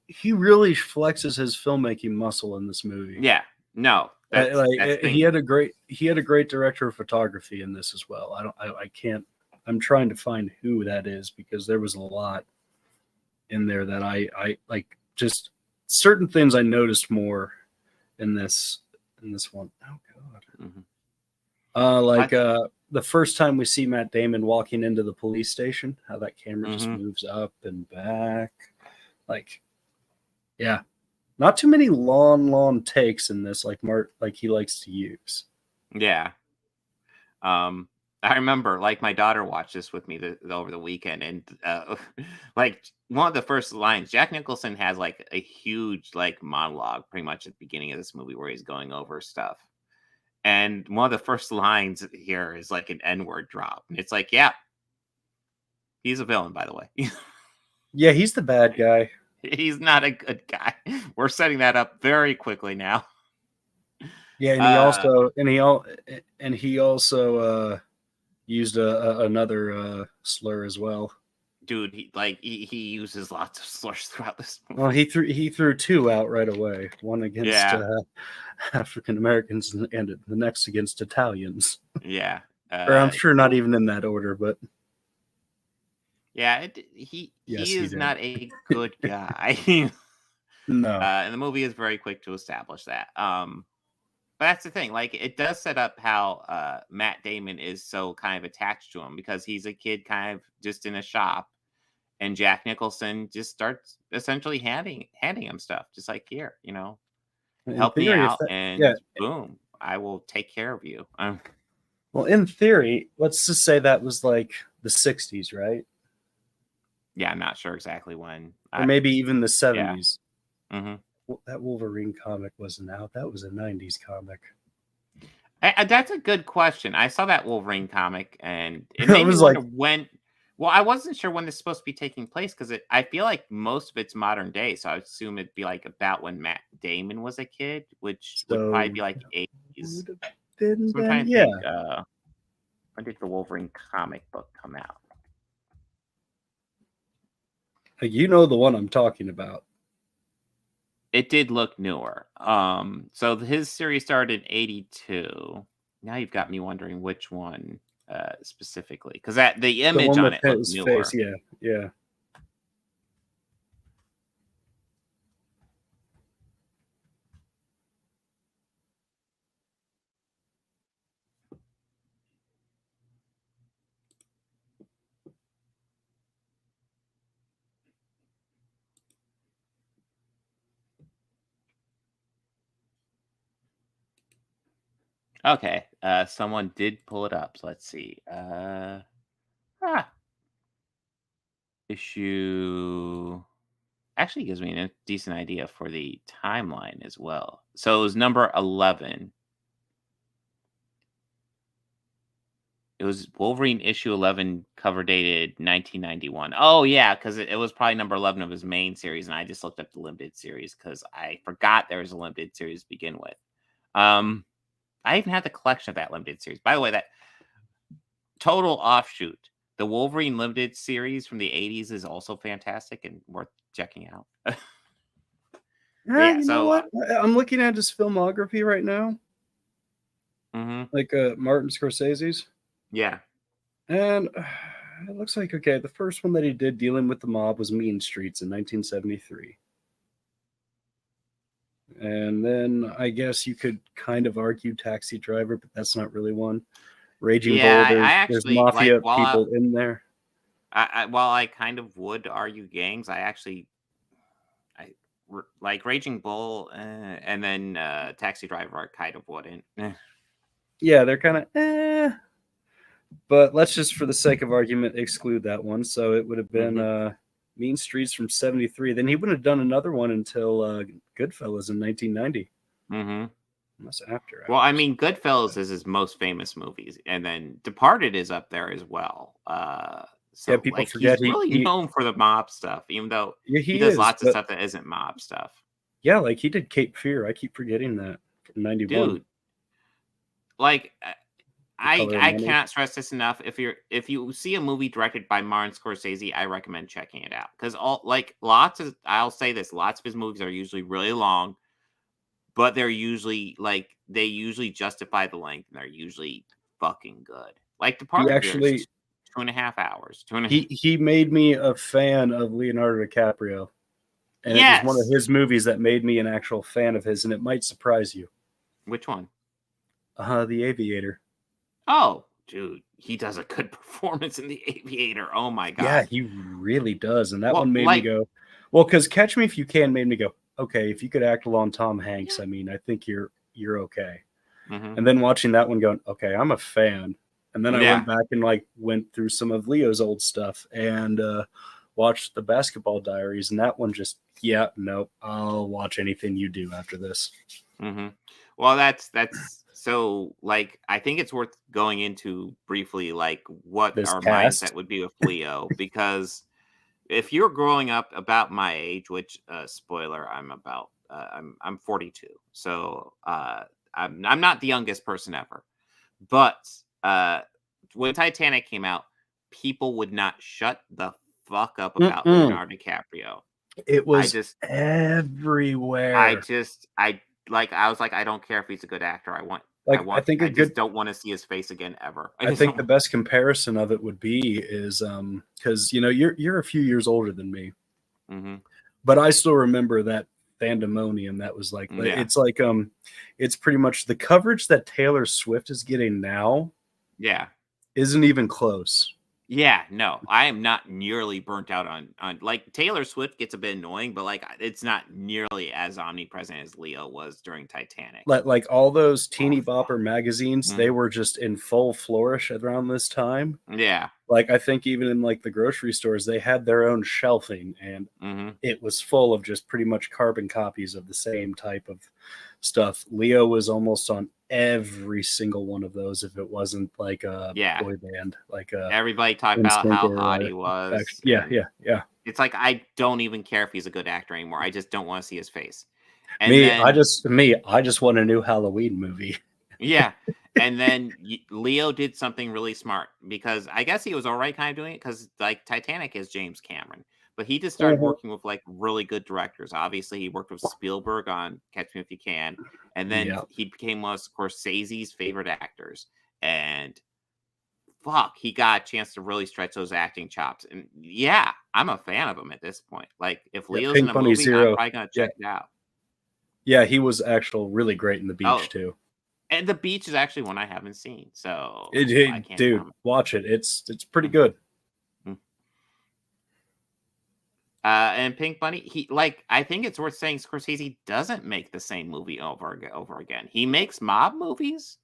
Speaker 2: he really flexes his filmmaking muscle in this movie.
Speaker 1: yeah, no, that's the thing.
Speaker 2: He had a great director of photography in this as well. I can't. I'm trying to find who that is because there was a lot in there that I like. Just certain things I noticed more in this one. Oh God. The first time we see Matt Damon walking into the police station, how that camera just moves up and back. Like, yeah. Not too many long takes in this, like he likes to use.
Speaker 1: Yeah. I remember, like, my daughter watched this with me over the weekend, and like one of the first lines, Jack Nicholson has like a huge like monologue, pretty much at the beginning of this movie, where he's going over stuff. And one of the first lines here is like an N-word drop, and it's like, yeah, he's a villain, by the way.
Speaker 2: Yeah, he's the bad guy.
Speaker 1: He's not a good guy. We're setting that up very quickly now.
Speaker 2: Yeah, and he also used another slur as well.
Speaker 1: Dude, he uses lots of slurs throughout this movie.
Speaker 2: Well, he threw two out right away. One against African Americans and the next against Italians.
Speaker 1: Yeah,
Speaker 2: or I'm sure not even in that order, but
Speaker 1: yeah, he is not a good guy.
Speaker 2: No,
Speaker 1: and the movie is very quick to establish that. But that's the thing. Like, it does set up how Matt Damon is so kind of attached to him because he's a kid kind of just in a shop, and Jack Nicholson just starts essentially handing him stuff, just like, here, help me out, and boom, I will take care of you.
Speaker 2: Well, in theory, let's just say that was like the 60s, right?
Speaker 1: Yeah, I'm not sure exactly when.
Speaker 2: Or maybe even the 70s.
Speaker 1: Yeah. Mm-hmm.
Speaker 2: That Wolverine comic wasn't out. That was a 90s comic.
Speaker 1: That's a good question. I saw that Wolverine comic, and it made me wonder when. Well, I wasn't sure when this is supposed to be taking place because I feel like most of it's modern day, so I would assume it'd be like about when Matt Damon was a kid, which would probably be like 80s. I'm trying to think, when did the Wolverine comic book come out?
Speaker 2: You know the one I'm talking about.
Speaker 1: It did look newer. So his series started in 82. Now you've got me wondering which one specifically, because the image on it looked newer.
Speaker 2: Face, yeah.
Speaker 1: Okay, someone did pull it up. So let's see. Issue actually gives me a decent idea for the timeline as well. So it was number 11. It was Wolverine issue 11, cover dated 1991. Oh, yeah, because it was probably number 11 of his main series, and I just looked up the limited series because I forgot there was a limited series to begin with. I even had the collection of that limited series. By the way, that total offshoot, the Wolverine limited series from the 80s is also fantastic and worth checking out.
Speaker 2: You know what? I'm looking at his filmography right now. like Martin Scorsese's.
Speaker 1: Yeah.
Speaker 2: And it looks like, okay, the first one that he did dealing with the mob was Mean Streets in 1973. And then I guess you could kind of argue Taxi Driver, but that's not really one. Raging
Speaker 1: Yeah,
Speaker 2: Bull,
Speaker 1: I
Speaker 2: there's
Speaker 1: actually
Speaker 2: mafia
Speaker 1: like
Speaker 2: people in there.
Speaker 1: while I kind of would argue gangs, I like Raging Bull, and then Taxi Driver I kind of wouldn't.
Speaker 2: Yeah, they're kind of but let's just, for the sake of argument, exclude that one. So it would have been Mean Streets from 73. Then he wouldn't have done another one until Goodfellas in 1990. That's after.
Speaker 1: Well, I mean, Goodfellas is his most famous movies, and then Departed is up there as well. So
Speaker 2: Yeah, people
Speaker 1: like,
Speaker 2: forget
Speaker 1: he's really known for the mob stuff, even though he does lots of stuff that isn't mob stuff.
Speaker 2: Yeah, like he did Cape Fear. I keep forgetting that from 91.
Speaker 1: Dude, like I cannot stress this enough. If you see a movie directed by Martin Scorsese, I recommend checking it out, because I'll say this, lots of his movies are usually really long, but they're usually they usually justify the length, and they're usually fucking good. Like Departed, actually 2.5 hours.
Speaker 2: He made me a fan of Leonardo DiCaprio, and it was one of his movies that made me an actual fan of his, and it might surprise you.
Speaker 1: Which one?
Speaker 2: The Aviator.
Speaker 1: Oh, dude, he does a good performance in The Aviator. Oh my god.
Speaker 2: Yeah, he really does, and that one made me go, well, because Catch Me If You Can made me go, okay, if you could act along Tom Hanks, I mean, I think you're okay. And then watching that one, going, okay, I'm a fan. And then I went back and went through some of Leo's old stuff and watched the Basketball Diaries, and that one just, nope, I'll watch anything you do after this.
Speaker 1: Well, that's so, I think it's worth going into briefly, what
Speaker 2: This
Speaker 1: our
Speaker 2: cast
Speaker 1: mindset would be with Leo, because if you're growing up about my age, which spoiler, I'm about I'm 42, so I'm not the youngest person ever, but when Titanic came out, people would not shut the fuck up about Leonardo DiCaprio.
Speaker 2: It was everywhere.
Speaker 1: I was like, I don't care if he's a good actor. I just don't want to see his face again ever.
Speaker 2: I think the best comparison of it would be is because you're a few years older than me, but I still remember that Fandemonium. That was it's pretty much the coverage that Taylor Swift is getting now.
Speaker 1: Yeah,
Speaker 2: isn't even close.
Speaker 1: Yeah, no, I am not nearly burnt out on Taylor Swift gets a bit annoying, but it's not nearly as omnipresent as Leo was during Titanic.
Speaker 2: Like all those teeny bopper magazines, they were just in full flourish around this time.
Speaker 1: Yeah.
Speaker 2: I think even in the grocery stores, they had their own shelving, and it was full of just pretty much carbon copies of the same type of stuff. Leo was almost on every single one of those, if it wasn't a boy band.
Speaker 1: Everybody talked about how hot he was.
Speaker 2: Yeah.
Speaker 1: It's I don't even care if he's a good actor anymore. I just don't want to see his face. And
Speaker 2: I just want a new Halloween movie.
Speaker 1: Yeah. And then Leo did something really smart, because I guess he was all right kind of doing it, because Titanic is James Cameron, but he just started working with really good directors. Obviously, he worked with Spielberg on Catch Me If You Can, and then he became one of Scorsese's favorite actors. And fuck, he got a chance to really stretch those acting chops. And yeah, I'm a fan of him at this point. If Leo's in a movie, I'm probably gonna check it out.
Speaker 2: Yeah, he was actually really great in The Beach too.
Speaker 1: And The Beach is actually one I haven't seen, so
Speaker 2: dude, watch it. It's pretty good.
Speaker 1: And Pink Bunny, I think it's worth saying Scorsese doesn't make the same movie over again. He makes mob movies,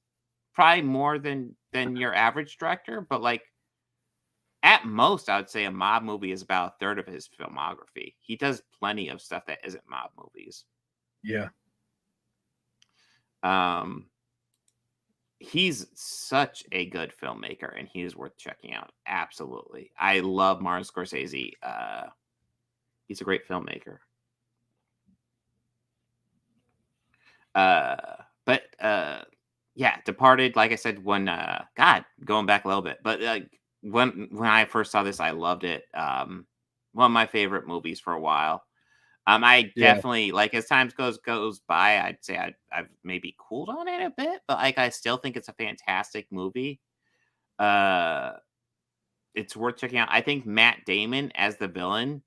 Speaker 1: probably more than your average director, but at most, I would say a mob movie is about a third of his filmography. He does plenty of stuff that isn't mob movies.
Speaker 2: Yeah.
Speaker 1: He's such a good filmmaker, and he is worth checking out. Absolutely. I love Martin Scorsese. He's a great filmmaker. Yeah, Departed, like I said, when going back a little bit, but when I first saw this, I loved it. One of my favorite movies for a while. I definitely like as time goes by, I'd say I've maybe cooled on it a bit, but like I still think it's a fantastic movie. It's worth checking out. I think Matt Damon as the villain,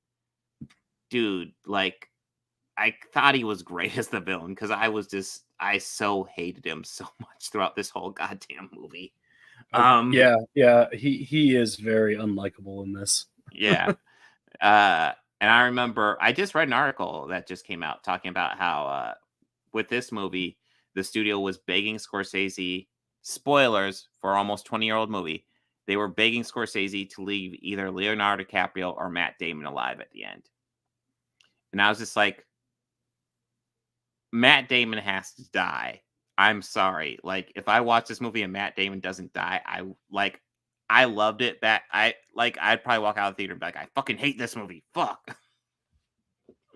Speaker 1: dude, like I thought he was great as the villain because I so hated him so much throughout this whole goddamn movie.
Speaker 2: He is very unlikable in this.
Speaker 1: Yeah. And I remember I just read an article that just came out talking about how with this movie, the studio was begging Scorsese, spoilers for almost 20-year-old movie, they were begging Scorsese to leave either Leonardo DiCaprio or Matt Damon alive at the end. And I was just like, Matt Damon has to die. I'm sorry. Like, if I watch this movie and Matt Damon doesn't die, I loved it. I'd probably walk out of the theater and be like, I fucking hate this movie. Fuck.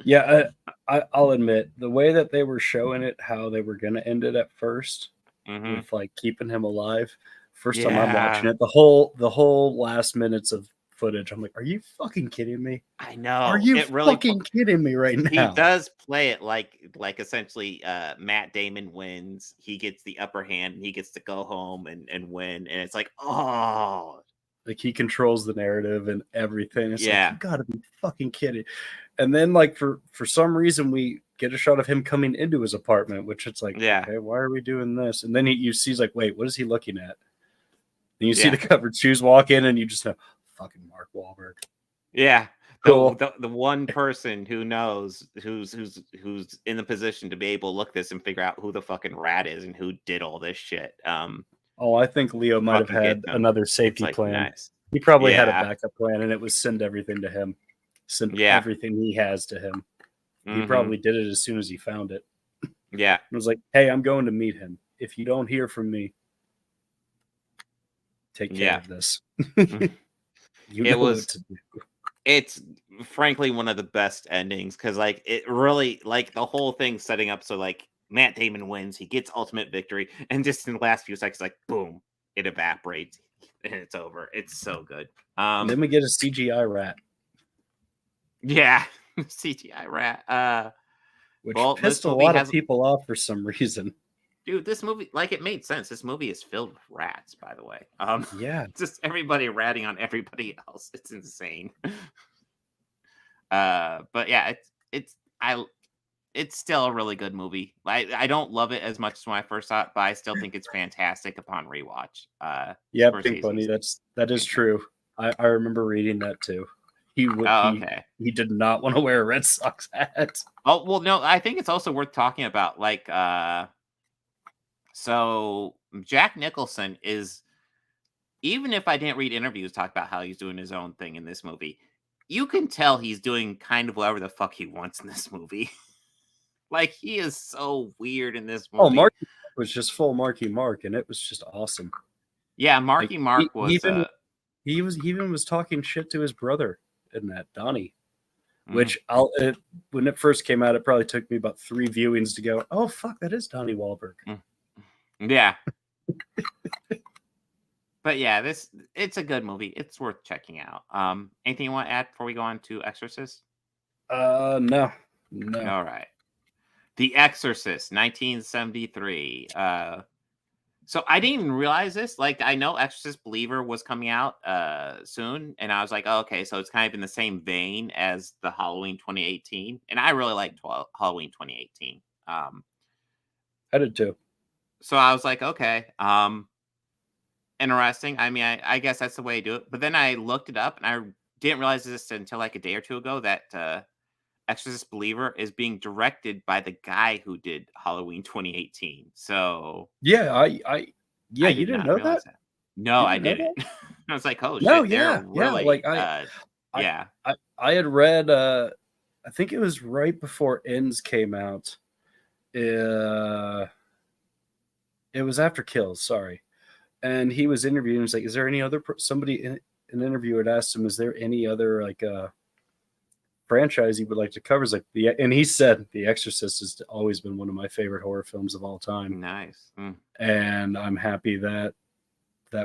Speaker 2: Yeah, I'll admit the way that they were showing it, how they were gonna end it at first, with like keeping him alive. First time I'm watching it, the whole last minutes of footage, I'm like, are you fucking kidding me?
Speaker 1: I know.
Speaker 2: Are you fucking kidding me right now?
Speaker 1: He does play it like essentially Matt Damon wins. He gets the upper hand and he gets to go home and win. And it's like, oh.
Speaker 2: Like he controls the narrative and everything. It's like, you gotta be fucking kidding. And then like for some reason we get a shot of him coming into his apartment, which it's like, okay, why are we doing this? And then you see, he's like, wait, what is he looking at? And you see the covered shoes walk in and you just know, fucking Mark Wahlberg.
Speaker 1: Yeah.
Speaker 2: Cool.
Speaker 1: The one person who knows who's in the position to be able to look this and figure out who the fucking rat is and who did all this shit.
Speaker 2: I think Leo might have had another safety plan.
Speaker 1: Nice.
Speaker 2: He probably had a backup plan, and it was send everything to him. Send everything he has to him. He probably did it as soon as he found it.
Speaker 1: Yeah.
Speaker 2: It was like, hey, I'm going to meet him. If you don't hear from me, take care of this.
Speaker 1: It's frankly one of the best endings because like it really like the whole thing setting up so like Matt Damon wins, he gets ultimate victory, and just in the last few seconds, like boom, it evaporates and it's over. It's so good.
Speaker 2: And then we get a CGI rat.
Speaker 1: Yeah, CGI rat.
Speaker 2: Which pissed a lot of people off for some reason.
Speaker 1: Dude, this movie, like, it made sense. This movie is filled with rats, by the way.
Speaker 2: Yeah,
Speaker 1: just everybody ratting on everybody else. It's insane. But yeah, it's still a really good movie. I don't love it as much as when I first saw it, but I still think it's fantastic upon rewatch.
Speaker 2: Yeah, Pink Bunny, that is true. I remember reading that too. He did not want to wear a Red Sox hat.
Speaker 1: Oh well, no, I think it's also worth talking about. Like, so Jack Nicholson is, even if I didn't read interviews talk about how he's doing his own thing in this movie, you can tell he's doing kind of whatever the fuck he wants in this movie. Like, he is so weird in this movie.
Speaker 2: Oh, Marky Mark was just full Marky Mark, and it was just awesome.
Speaker 1: Yeah, Marky Mark was.
Speaker 2: He even was talking shit to his brother in that, Donnie. Which when it first came out, it probably took me about 3 viewings to go, oh fuck, that is Donnie Wahlberg.
Speaker 1: Yeah. But yeah, it's a good movie. It's worth checking out. Anything you want to add before we go on to Exorcist?
Speaker 2: No.
Speaker 1: All right. The Exorcist, 1973. So I didn't even realize this. Like, I know Exorcist Believer was coming out soon, and I was like, oh, okay, so it's kind of in the same vein as the Halloween 2018, and I really liked Halloween 2018.
Speaker 2: I did too.
Speaker 1: So I was like, okay, interesting. I mean, I guess that's the way to do it. But then I looked it up, and I didn't realize this until like a day or two ago that Exorcist Believer is being directed by the guy who did Halloween 2018. So
Speaker 2: yeah, you didn't know that?
Speaker 1: No, I didn't. I was like, oh shit,
Speaker 2: no,
Speaker 1: really,
Speaker 2: like I had read I think it was right before Ends came out. It was after Kills, sorry. And he was interviewing. He was like, is there any other somebody in an interview had asked him, is there any other like franchise he would like to cover? Like and he said The Exorcist has always been one of my favorite horror films of all time.
Speaker 1: Nice.
Speaker 2: And I'm happy that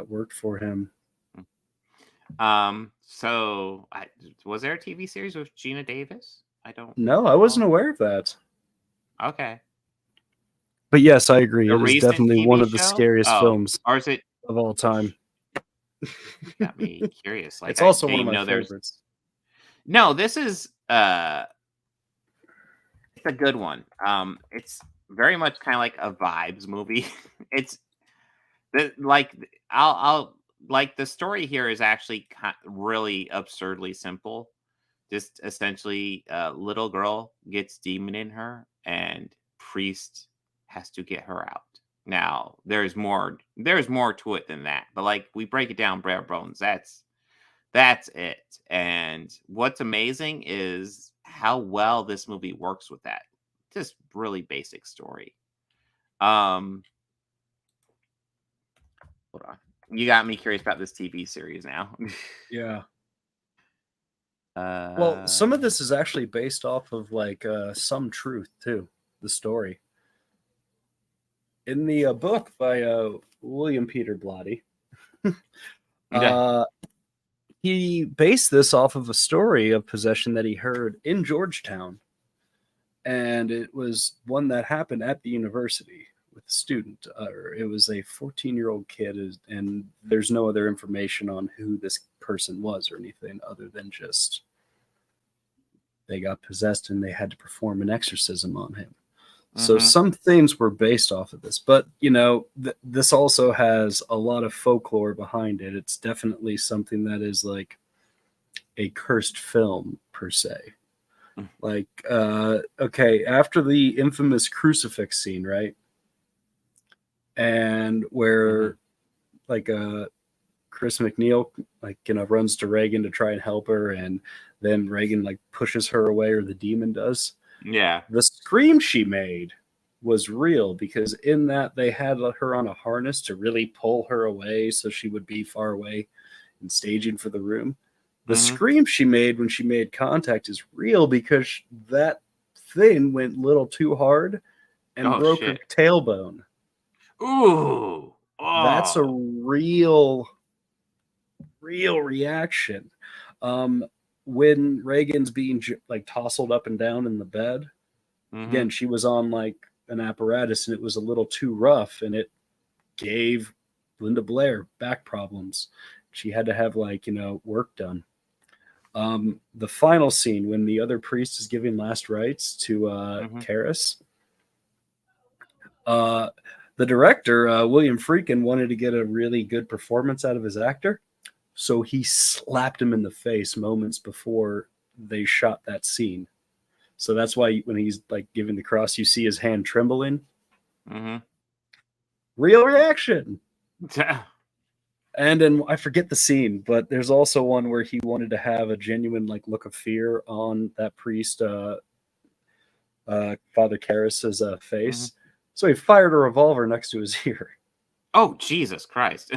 Speaker 2: worked for him.
Speaker 1: So was there a TV series with Gina Davis? I don't.
Speaker 2: No, I wasn't aware of that.
Speaker 1: Okay.
Speaker 2: But yes, I agree.
Speaker 1: A
Speaker 2: It is
Speaker 1: recent
Speaker 2: definitely
Speaker 1: TV
Speaker 2: one of the
Speaker 1: show?
Speaker 2: scariest
Speaker 1: Oh,
Speaker 2: films
Speaker 1: or is it?
Speaker 2: of all time.
Speaker 1: Got me curious. Like
Speaker 2: It's also
Speaker 1: I
Speaker 2: one of
Speaker 1: didn't
Speaker 2: my
Speaker 1: know there's.
Speaker 2: favorites.
Speaker 1: No, this is it's a good one. It's very much kind of like a vibes movie. It's like I'll like the story here is actually really absurdly simple. Just essentially, a little girl gets demon in her, and priest has to get her out. Now, there's more. There's more to it than that, but like we break it down bare bones. That's it. And what's amazing is how well this movie works with that. Just really basic story. Hold on. You got me curious about this TV series now.
Speaker 2: Yeah. Well, some of this is actually based off of like some truth too. The story in the book by William Peter Blatty. He based this off of a story of possession that he heard in Georgetown, and it was one that happened at the university with a student. It was a 14-year-old kid, and there's no other information on who this person was or anything other than just they got possessed and they had to perform an exorcism on him. So some things were based off of this, but you know, this also has a lot of folklore behind it. It's definitely something that is like a cursed film per se. Like, okay, after the infamous crucifix scene, right? And where like Chris McNeil like runs to Reagan to try and help her, and then Reagan like pushes her away, or the demon does.
Speaker 1: Yeah.
Speaker 2: The scream she made was real, because in that they had her on a harness to really pull her away so she would be far away and staging for the room. The scream she made when she made contact is real, because that thing went a little too hard and broke her tailbone.
Speaker 1: Ooh.
Speaker 2: That's a real reaction. When Reagan's being like tousled up and down in the bed, again, she was on like an apparatus and it was a little too rough, and it gave Linda Blair back problems. She had to have like, work done. The final scene when the other priest is giving last rites to Karis, the director, William Friedkin, wanted to get a really good performance out of his actor. So he slapped him in the face moments before they shot that scene. So that's why when he's like giving the cross, you see his hand trembling. Real reaction. And then I forget the scene, but there's also one where he wanted to have a genuine like look of fear on that priest, Father Karras's face. So he fired a revolver next to his ear.
Speaker 1: Oh, Jesus Christ.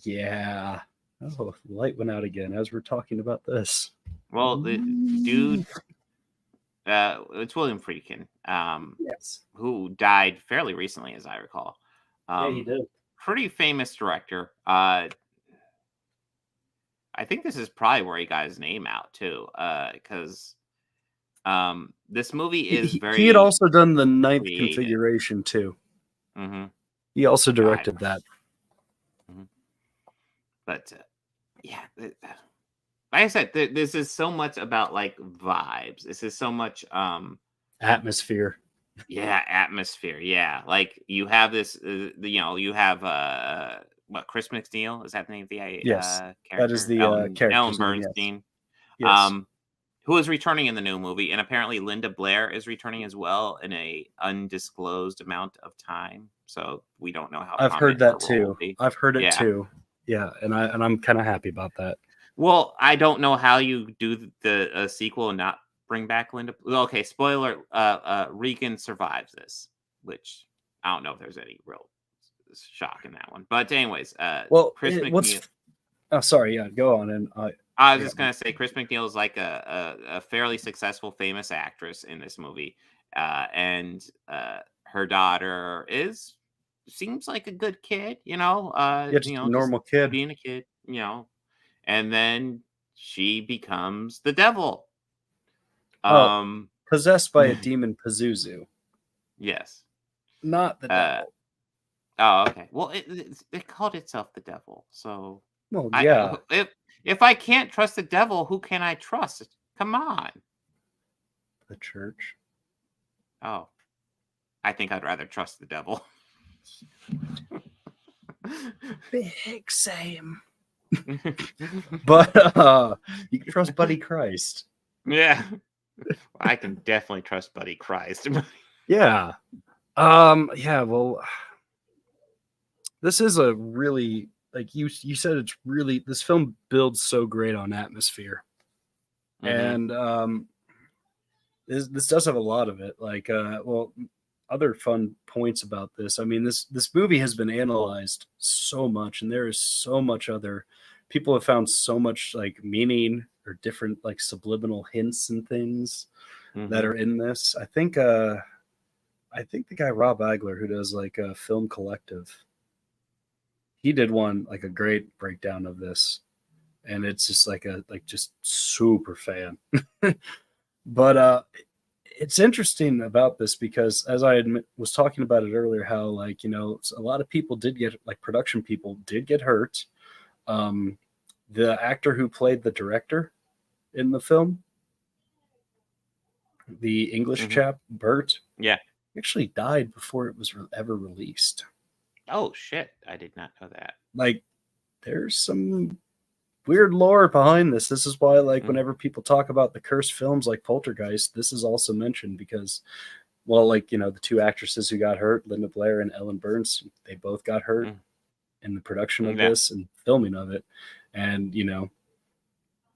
Speaker 2: Yeah. Oh, the light went out again as we're talking about this.
Speaker 1: Well, the dude, it's William Friedkin,
Speaker 2: yes,
Speaker 1: who died fairly recently, as I recall.
Speaker 2: Yeah, he did.
Speaker 1: Pretty famous director. I think this is probably where he got his name out too, because this movie is very.
Speaker 2: He had also done the Ninth Configuration too. He also directed that.
Speaker 1: But yeah, like I said, this is so much about like vibes. This is so much
Speaker 2: atmosphere.
Speaker 1: Yeah, atmosphere. Yeah, like you have this. You have what, Chris McNeil, is that the name of the
Speaker 2: yes,
Speaker 1: character?
Speaker 2: that is the character.
Speaker 1: Ellen Bernstein.
Speaker 2: Yes.
Speaker 1: Who is returning in the new movie, and apparently Linda Blair is returning as well in a undisclosed amount of time. So we don't know how.
Speaker 2: I've heard that too. I've heard it too. Yeah, and I'm kind of happy about that.
Speaker 1: Well, I don't know how you do the sequel and not bring back Linda. Okay, spoiler: Regan survives this, which I don't know if there's any real shock in that one. But anyways, Chris McNeil.
Speaker 2: Oh, sorry. Yeah, go on. And
Speaker 1: I was just gonna say, Chris McNeil is like a fairly successful, famous actress in this movie, and her daughter seems like a good kid,
Speaker 2: just a normal kid,
Speaker 1: being a kid, and then she becomes the devil.
Speaker 2: Possessed by a demon Pazuzu.
Speaker 1: Yes.
Speaker 2: Not the devil.
Speaker 1: Oh, okay. Well, it called itself the devil. So,
Speaker 2: well, yeah.
Speaker 1: If I can't trust the devil, who can I trust? Come on.
Speaker 2: The church.
Speaker 1: Oh, I think I'd rather trust the devil.
Speaker 2: Big same. But you can trust Buddy Christ.
Speaker 1: Yeah. I can definitely trust Buddy Christ.
Speaker 2: Yeah. Yeah, well, this is a really, like you said, it's really, this film builds so great on atmosphere. And this does have a lot of it. Like, well, other fun points about this. I mean, this movie has been analyzed so much, and there is so much other people have found so much like meaning or different like subliminal hints and things that are in this. I think the guy Rob Eigler, who does like a Film Collective, he did one like a great breakdown of this, and it's just like just super fan. But it's interesting about this because, as I was talking about it earlier, how like, you know, a lot of people did get, like production people did get hurt. The actor who played the director in the film, the English chap Bert, actually died before it was ever released.
Speaker 1: Oh shit! I did not know that.
Speaker 2: Like, there's some weird lore behind this. This is why, like, whenever people talk about the cursed films like Poltergeist, this is also mentioned because, well, like, you know, the two actresses who got hurt, Linda Blair and Ellen Burns, they both got hurt in the production of this and filming of it. And, you know,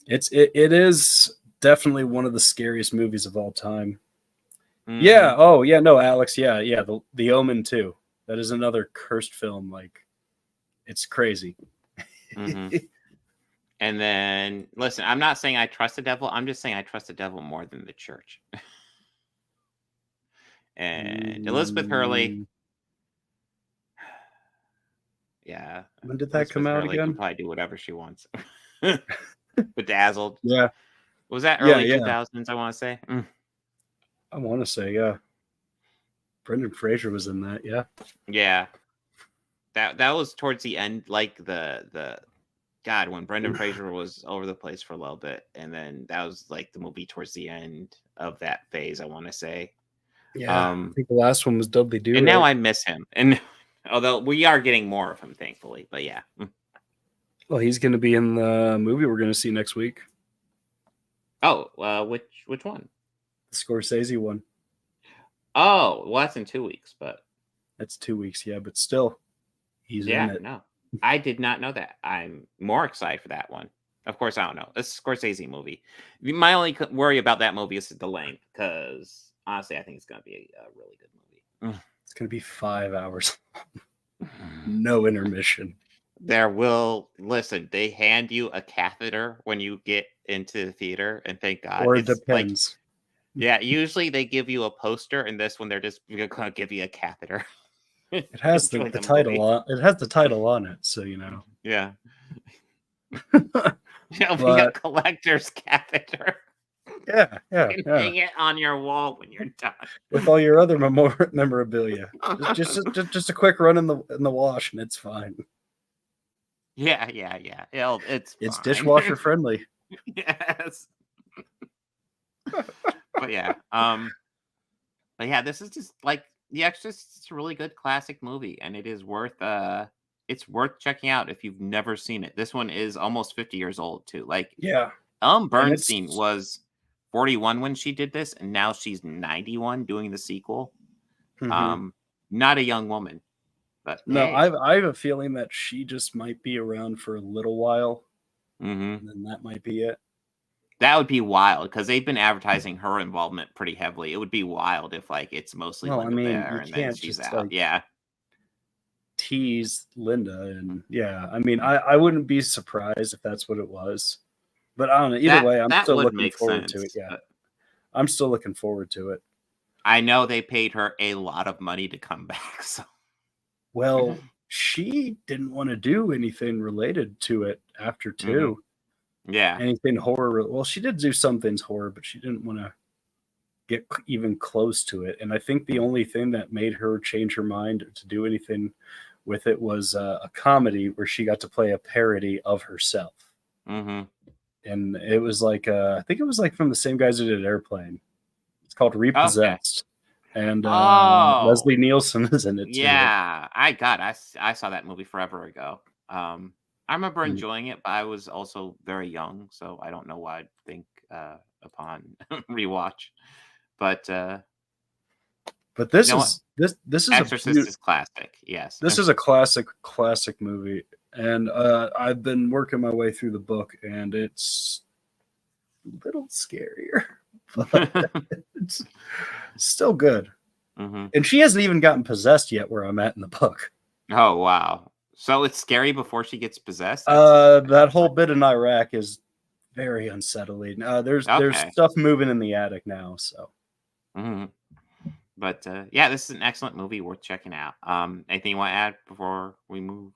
Speaker 2: it is definitely one of the scariest movies of all time. Yeah. Oh, yeah. No, Alex. Yeah. Yeah. The Omen 2. That is another cursed film. Like, it's crazy.
Speaker 1: And then, listen, I'm not saying I trust the devil. I'm just saying I trust the devil more than the church. And Elizabeth Hurley. Yeah.
Speaker 2: When did that come out
Speaker 1: Hurley
Speaker 2: again?
Speaker 1: Can probably do whatever she wants. Bedazzled.
Speaker 2: Yeah.
Speaker 1: Was that early 2000s, I want to say?
Speaker 2: I want to say, yeah. Brendan Fraser was in that, yeah.
Speaker 1: Yeah. That was towards the end, like the God, when Brendan Fraser was over the place for a little bit, and then that was like the movie towards the end of that phase, I want to say.
Speaker 2: Yeah, I think the last one was Dudley Do.
Speaker 1: And now I miss him. And although we are getting more of him, thankfully, but yeah.
Speaker 2: Well, he's going to be in the movie we're going to see next week.
Speaker 1: Oh, which one?
Speaker 2: The Scorsese one.
Speaker 1: Oh, well, that's in 2 weeks, but
Speaker 2: that's 2 weeks, yeah, but still, he's in it.
Speaker 1: No, I did not know that. I'm more excited for that one. Of course, I don't know. It's a Scorsese movie. My only worry about that movie is the length, because honestly, I think it's going to be a really good movie.
Speaker 2: It's going to be 5 hours. No intermission.
Speaker 1: Listen, they hand you a catheter when you get into the theater, and thank God.
Speaker 2: Or it depends.
Speaker 1: Yeah, usually they give you a poster, and this one they're just going to give you a catheter.
Speaker 2: It has the title on. It has the title on it, so you know.
Speaker 1: Yeah. It'll be a collector's catheter.
Speaker 2: Yeah.
Speaker 1: Hang it on your wall when you're done
Speaker 2: with all your other memorabilia. just a quick run in the wash, and it's fine.
Speaker 1: Yeah. It's
Speaker 2: dishwasher friendly.
Speaker 1: Yes. But yeah, this is just like The Exorcist. It's a really good classic movie, and it is worth checking out if you've never seen it. This one is almost 50 years old too. Like,
Speaker 2: yeah,
Speaker 1: Bernstein was 41 when she did this, and now she's 91 doing the sequel. Not a young woman, but
Speaker 2: no,
Speaker 1: hey.
Speaker 2: I have a feeling that she just might be around for a little while, and then that might be it.
Speaker 1: That would be wild, because they've been advertising her involvement pretty heavily. It would be wild if like it's mostly Linda there and then she's out. Like,
Speaker 2: tease Linda, and I mean, I wouldn't be surprised if that's what it was. But I don't know. Either way, I'm still looking forward to it. Yeah, I'm still looking forward to it.
Speaker 1: I know they paid her a lot of money to come back. So,
Speaker 2: well, she didn't want to do anything related to it after 2.
Speaker 1: Yeah.
Speaker 2: anything horror. Well, she did do some things horror, but she didn't want to get even close to it. And I think the only thing that made her change her mind to do anything with it was a comedy where she got to play a parody of herself.
Speaker 1: Mm-hmm.
Speaker 2: And it was like, I think it was like from the same guys who did Airplane. It's called Repossessed. Okay. And Leslie Nielsen is in it too.
Speaker 1: Yeah, I saw that movie forever ago. I remember enjoying it, but I was also very young, so I don't know why I'd think upon rewatch. But
Speaker 2: this is this is
Speaker 1: Exorcist is classic. Yes,
Speaker 2: this is a classic movie, and I've been working my way through the book, and it's a little scarier, but it's still good.
Speaker 1: Mm-hmm.
Speaker 2: And she hasn't even gotten possessed yet, where I'm at in the book.
Speaker 1: Oh wow! So it's scary before she gets possessed.
Speaker 2: That whole bit in Iraq is very unsettling. There's stuff moving in the attic now, so.
Speaker 1: Mm-hmm. But yeah, this is an excellent movie worth checking out. Anything you want to add before we move?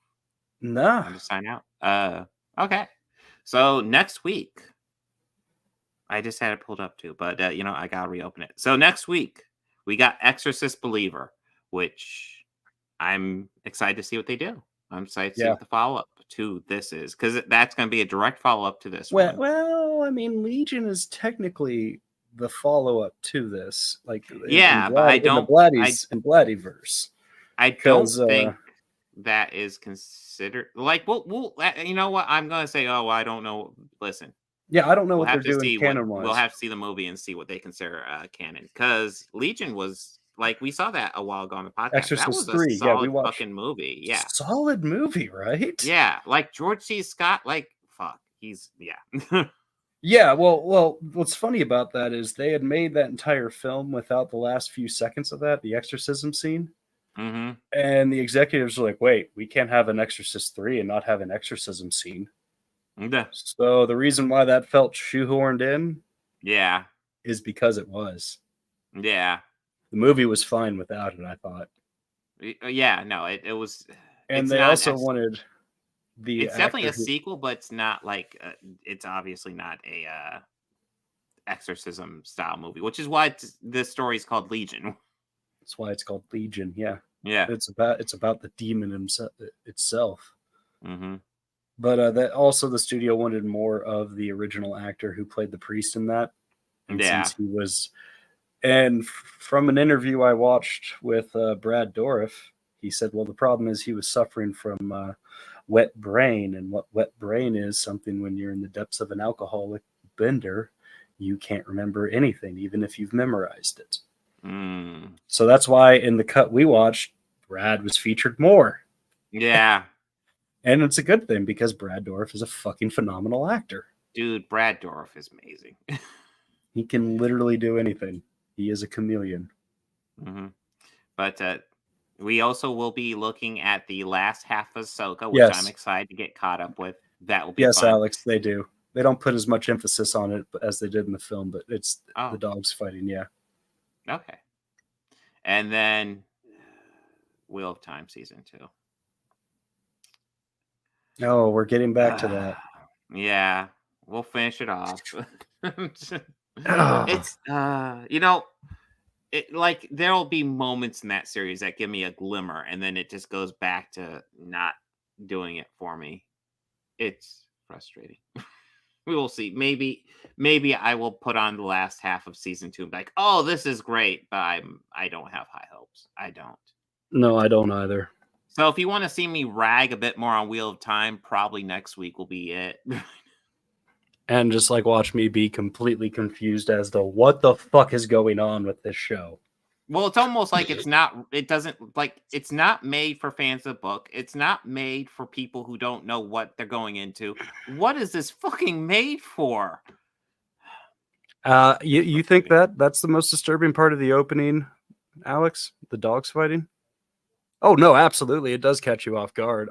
Speaker 2: Nah.
Speaker 1: Just sign out. Okay. So next week, I just had it pulled up too, but I gotta reopen it. So next week we got Exorcist Believer, which I'm excited to see what they do. I'm excited to see what the follow-up to this is, because that's going to be a direct follow-up to this one.
Speaker 2: Well, I mean, Legion is technically the follow-up to this, like
Speaker 1: but I don't
Speaker 2: in Bladdyverse.
Speaker 1: I don't think that is considered like we'll you know what I'm going to say. Oh, I don't know. Listen.
Speaker 2: Yeah, I don't know what they're doing canon-wise.
Speaker 1: We'll have to see the movie and see what they consider canon, because Legion was like, we saw that a while ago on the podcast.
Speaker 2: Exorcist
Speaker 1: that was
Speaker 2: 3,
Speaker 1: a solid
Speaker 2: we watched.
Speaker 1: fucking movie. Yeah,
Speaker 2: solid movie, right?
Speaker 1: Yeah, like George C. Scott, like fuck, he's
Speaker 2: Yeah, well, what's funny about that is they had made that entire film without the last few seconds of that, the exorcism scene.
Speaker 1: Mm-hmm.
Speaker 2: And the executives were like, wait, we can't have an Exorcist 3 and not have an exorcism scene.
Speaker 1: Yeah.
Speaker 2: So the reason why that felt shoehorned in is because it was.
Speaker 1: Yeah.
Speaker 2: The movie was fine without it, I thought.
Speaker 1: Yeah, no, it was.
Speaker 2: And they also wanted the.
Speaker 1: It's definitely a sequel, but it's not like it's obviously not a exorcism style movie, which is why this story is called Legion.
Speaker 2: That's why it's called Legion. Yeah.
Speaker 1: Yeah.
Speaker 2: It's about the demon itself.
Speaker 1: Mm-hmm.
Speaker 2: But that also the studio wanted more of the original actor who played the priest in that. And since he was. And from an interview I watched with Brad Dourif, he said, well, the problem is he was suffering from wet brain. And what wet brain is, something when you're in the depths of an alcoholic bender, you can't remember anything, even if you've memorized it.
Speaker 1: Mm.
Speaker 2: So that's why in the cut we watched, Brad was featured more.
Speaker 1: Yeah.
Speaker 2: And it's a good thing because Brad Dourif is a fucking phenomenal actor.
Speaker 1: Dude, Brad Dourif is amazing.
Speaker 2: He can literally do anything. He is a chameleon.
Speaker 1: Mm-hmm. But we also will be looking at the last half of Ahsoka, which I'm excited to get caught up with. That will be fun.
Speaker 2: Alex, they do. They don't put as much emphasis on it as they did in the film, but it's the dogs fighting, yeah.
Speaker 1: Okay. And then Wheel of Time Season 2.
Speaker 2: Oh, we're getting back to that.
Speaker 1: Yeah, we'll finish it off. It's like there'll be moments in that series that give me a glimmer, and then it just goes back to not doing it for me. It's frustrating. We will see. Maybe I will put on the last half of season 2 and be like, oh, this is great, but I don't have high hopes. I don't.
Speaker 2: No, I don't either.
Speaker 1: So if you want to see me rag a bit more on Wheel of Time, probably next week will be it.
Speaker 2: And just like watch me be completely confused as to what the fuck is going on with this show.
Speaker 1: Well, it's almost like it's not made for fans of the book. It's not made for people who don't know what they're going into. What is this fucking made for?
Speaker 2: You think that's the most disturbing part of the opening, Alex? The dogs fighting? Oh no, absolutely. It does catch you off guard.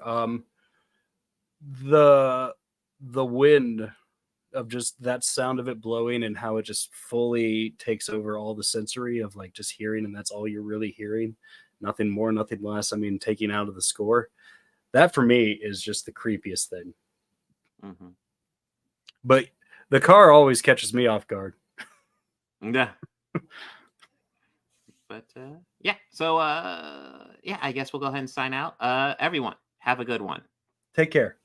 Speaker 2: The wind of just that sound of it blowing and how it just fully takes over all the sensory of like just hearing, and that's all you're really hearing, nothing more, nothing less. I mean, taking out of the score, that for me is just the creepiest thing.
Speaker 1: Mm-hmm.
Speaker 2: But the car always catches me off guard.
Speaker 1: Yeah. But yeah. So yeah, I guess we'll go ahead and sign out. Everyone, have a good one.
Speaker 2: Take care.